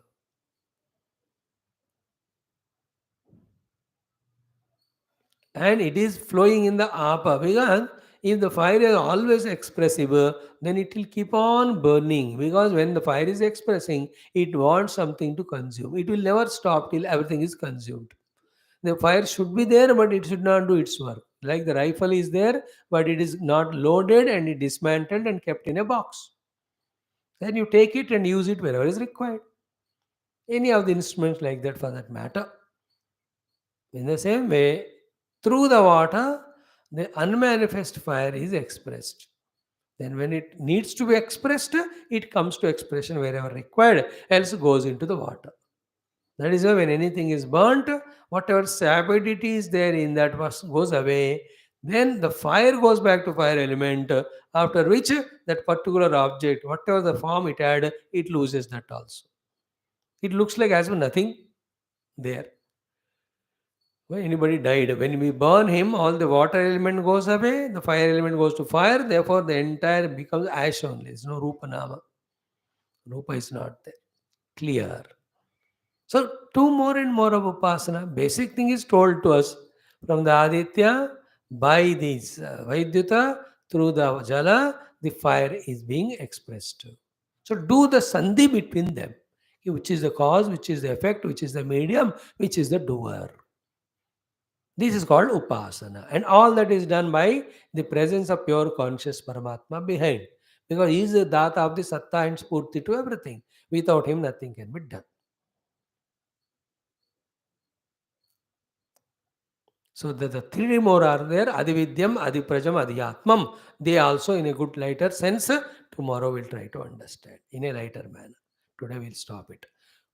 And it is flowing in the apa because If the fire is always expressive, then it will keep on burning, because when the fire is expressing, it wants something to consume. It will never stop till everything is consumed. The fire should be there, but it should not do its work. Like the rifle is there, but it is not loaded and it dismantled and kept in a box. Then you take it and use it wherever is required. Any of the instruments like that for that matter. In the same way, through the water, the unmanifest fire is expressed. Then when it needs to be expressed, it comes to expression wherever required, else goes into the water. That is why when anything is burnt, whatever sapidity is there in that goes away. Then the fire goes back to fire element, after which that particular object, whatever the form it had, it loses that also. It looks like as if nothing there. When anybody died, when we burn him, all the water element goes away, the fire element goes to fire, therefore the entire becomes ash only. There's no Rupa Nama. Rupa is not there. Clear. So, two more and more of Upasana. Basic thing is told to us from the Aditya, by this Vaidyuta, through the Jala, the fire is being expressed. So, do the Sandhi between them, which is the cause, which is the effect, which is the medium, which is the doer. This is called Upasana. And all that is done by the presence of pure conscious Paramatma behind. Because he is the Data of the Satta and Spurti to everything. Without him, nothing can be done. So the three more are there: Adividyam, Adiprajam, Adhyatmam. They also, in a good lighter sense, tomorrow we'll try to understand in a lighter manner. Today we'll stop it.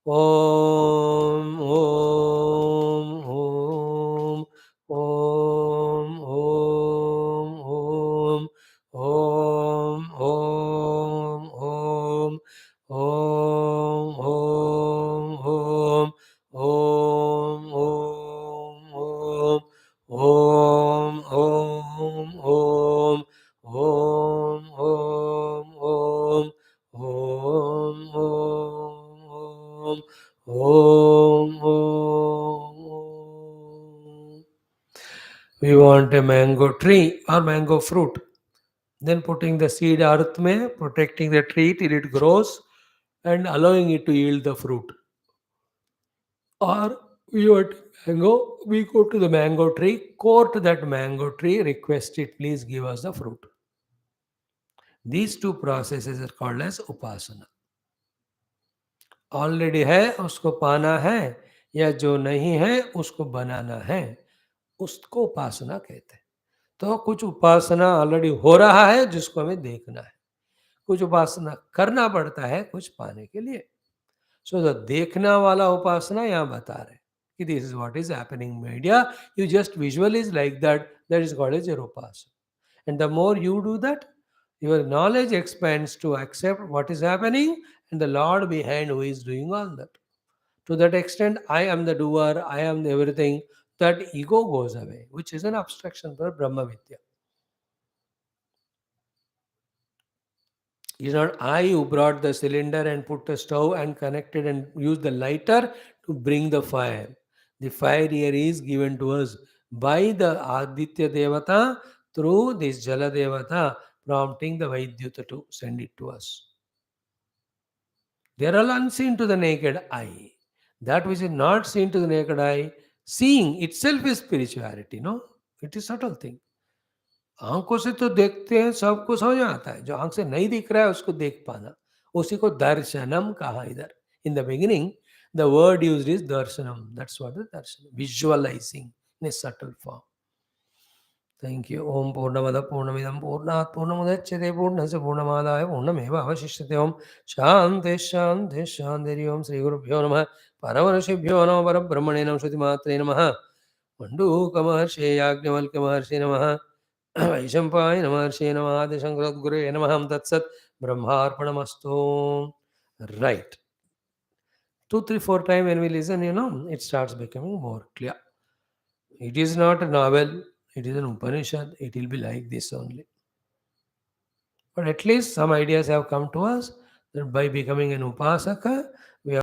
Om, Om, Om, Om, Om, Om, Om, Om, Om, Om, Om, Om, Om, Om. Om, Om, Om, Om, Om, Om, Om, Om, Om, Om. We want a mango tree or mango fruit. Then putting the seed earth mein, protecting the tree till it grows and allowing it to yield the fruit. Or we want mango, we go to the mango tree, court that mango tree, request it, please give us the fruit. These two processes are called as upasana. Already है उसको पाना है, या जो नहीं है उसको बनाना है, उसको उपासना कहते हैं. तो कुछ उपासना ऑलरेडी हो रहा है जिसको हमें देखना है, कुछ उपासना करना पड़ता है कुछ पाने के लिए. सो द देखना वाला उपासना यहाँ बता रहे कि this is what is happening media, you just visualize like that, that is called as your upasana. And the more you do that, your knowledge expands to accept what is happening and the Lord behind who is doing all that. To that extent, I am the doer, I am the everything, that ego goes away, which is an abstraction for Brahma Vidya. It is not I who brought the cylinder and put the stove and connected and used the lighter to bring the fire. The fire here is given to us by the Aditya Devata through this Jala Devata, prompting the Vaidyuta to send it to us. They are all unseen to the naked eye. That which is not seen to the naked eye, seeing itself is spirituality, no? It is subtle thing. आंखों से तो देखते हैं, सब कुछ हो जाता है. जो आंख से नहीं दिख रहा है उसको देख पाना, उसी को दर्शनम कहा. इधर in the beginning the word used is darshanam. That's what is darshan, visualising in a subtle form. Thank you. ओम पूर्णमद पूर्णमिदं पूर्णात् पूर्णमुदच्यते पूर्णस्य पूर्णमादाय पूर्णमेव अवशिष्यते. ओम शांति शांति शांति. ओम श्री गुरुभ्यो नमः. परमर्षिभ्यो नमः. परब्रह्मणे नमः. श्रुतिमात्रे नमः. मण्डूकमहर्षे याज्ञवल्क्यमहर्षे नमः. वैशंपाय महर्षि नमः. आदिशंकरद्गुरे नमः. तत्सत्. ब्रह्मार्पणमस्तु. Right. 2, 3, 4 times when we listen, it starts becoming more clear. It is not a novel, it is an Upanishad, it will be like this only. But at least some ideas have come to us that by becoming an Upasaka, we have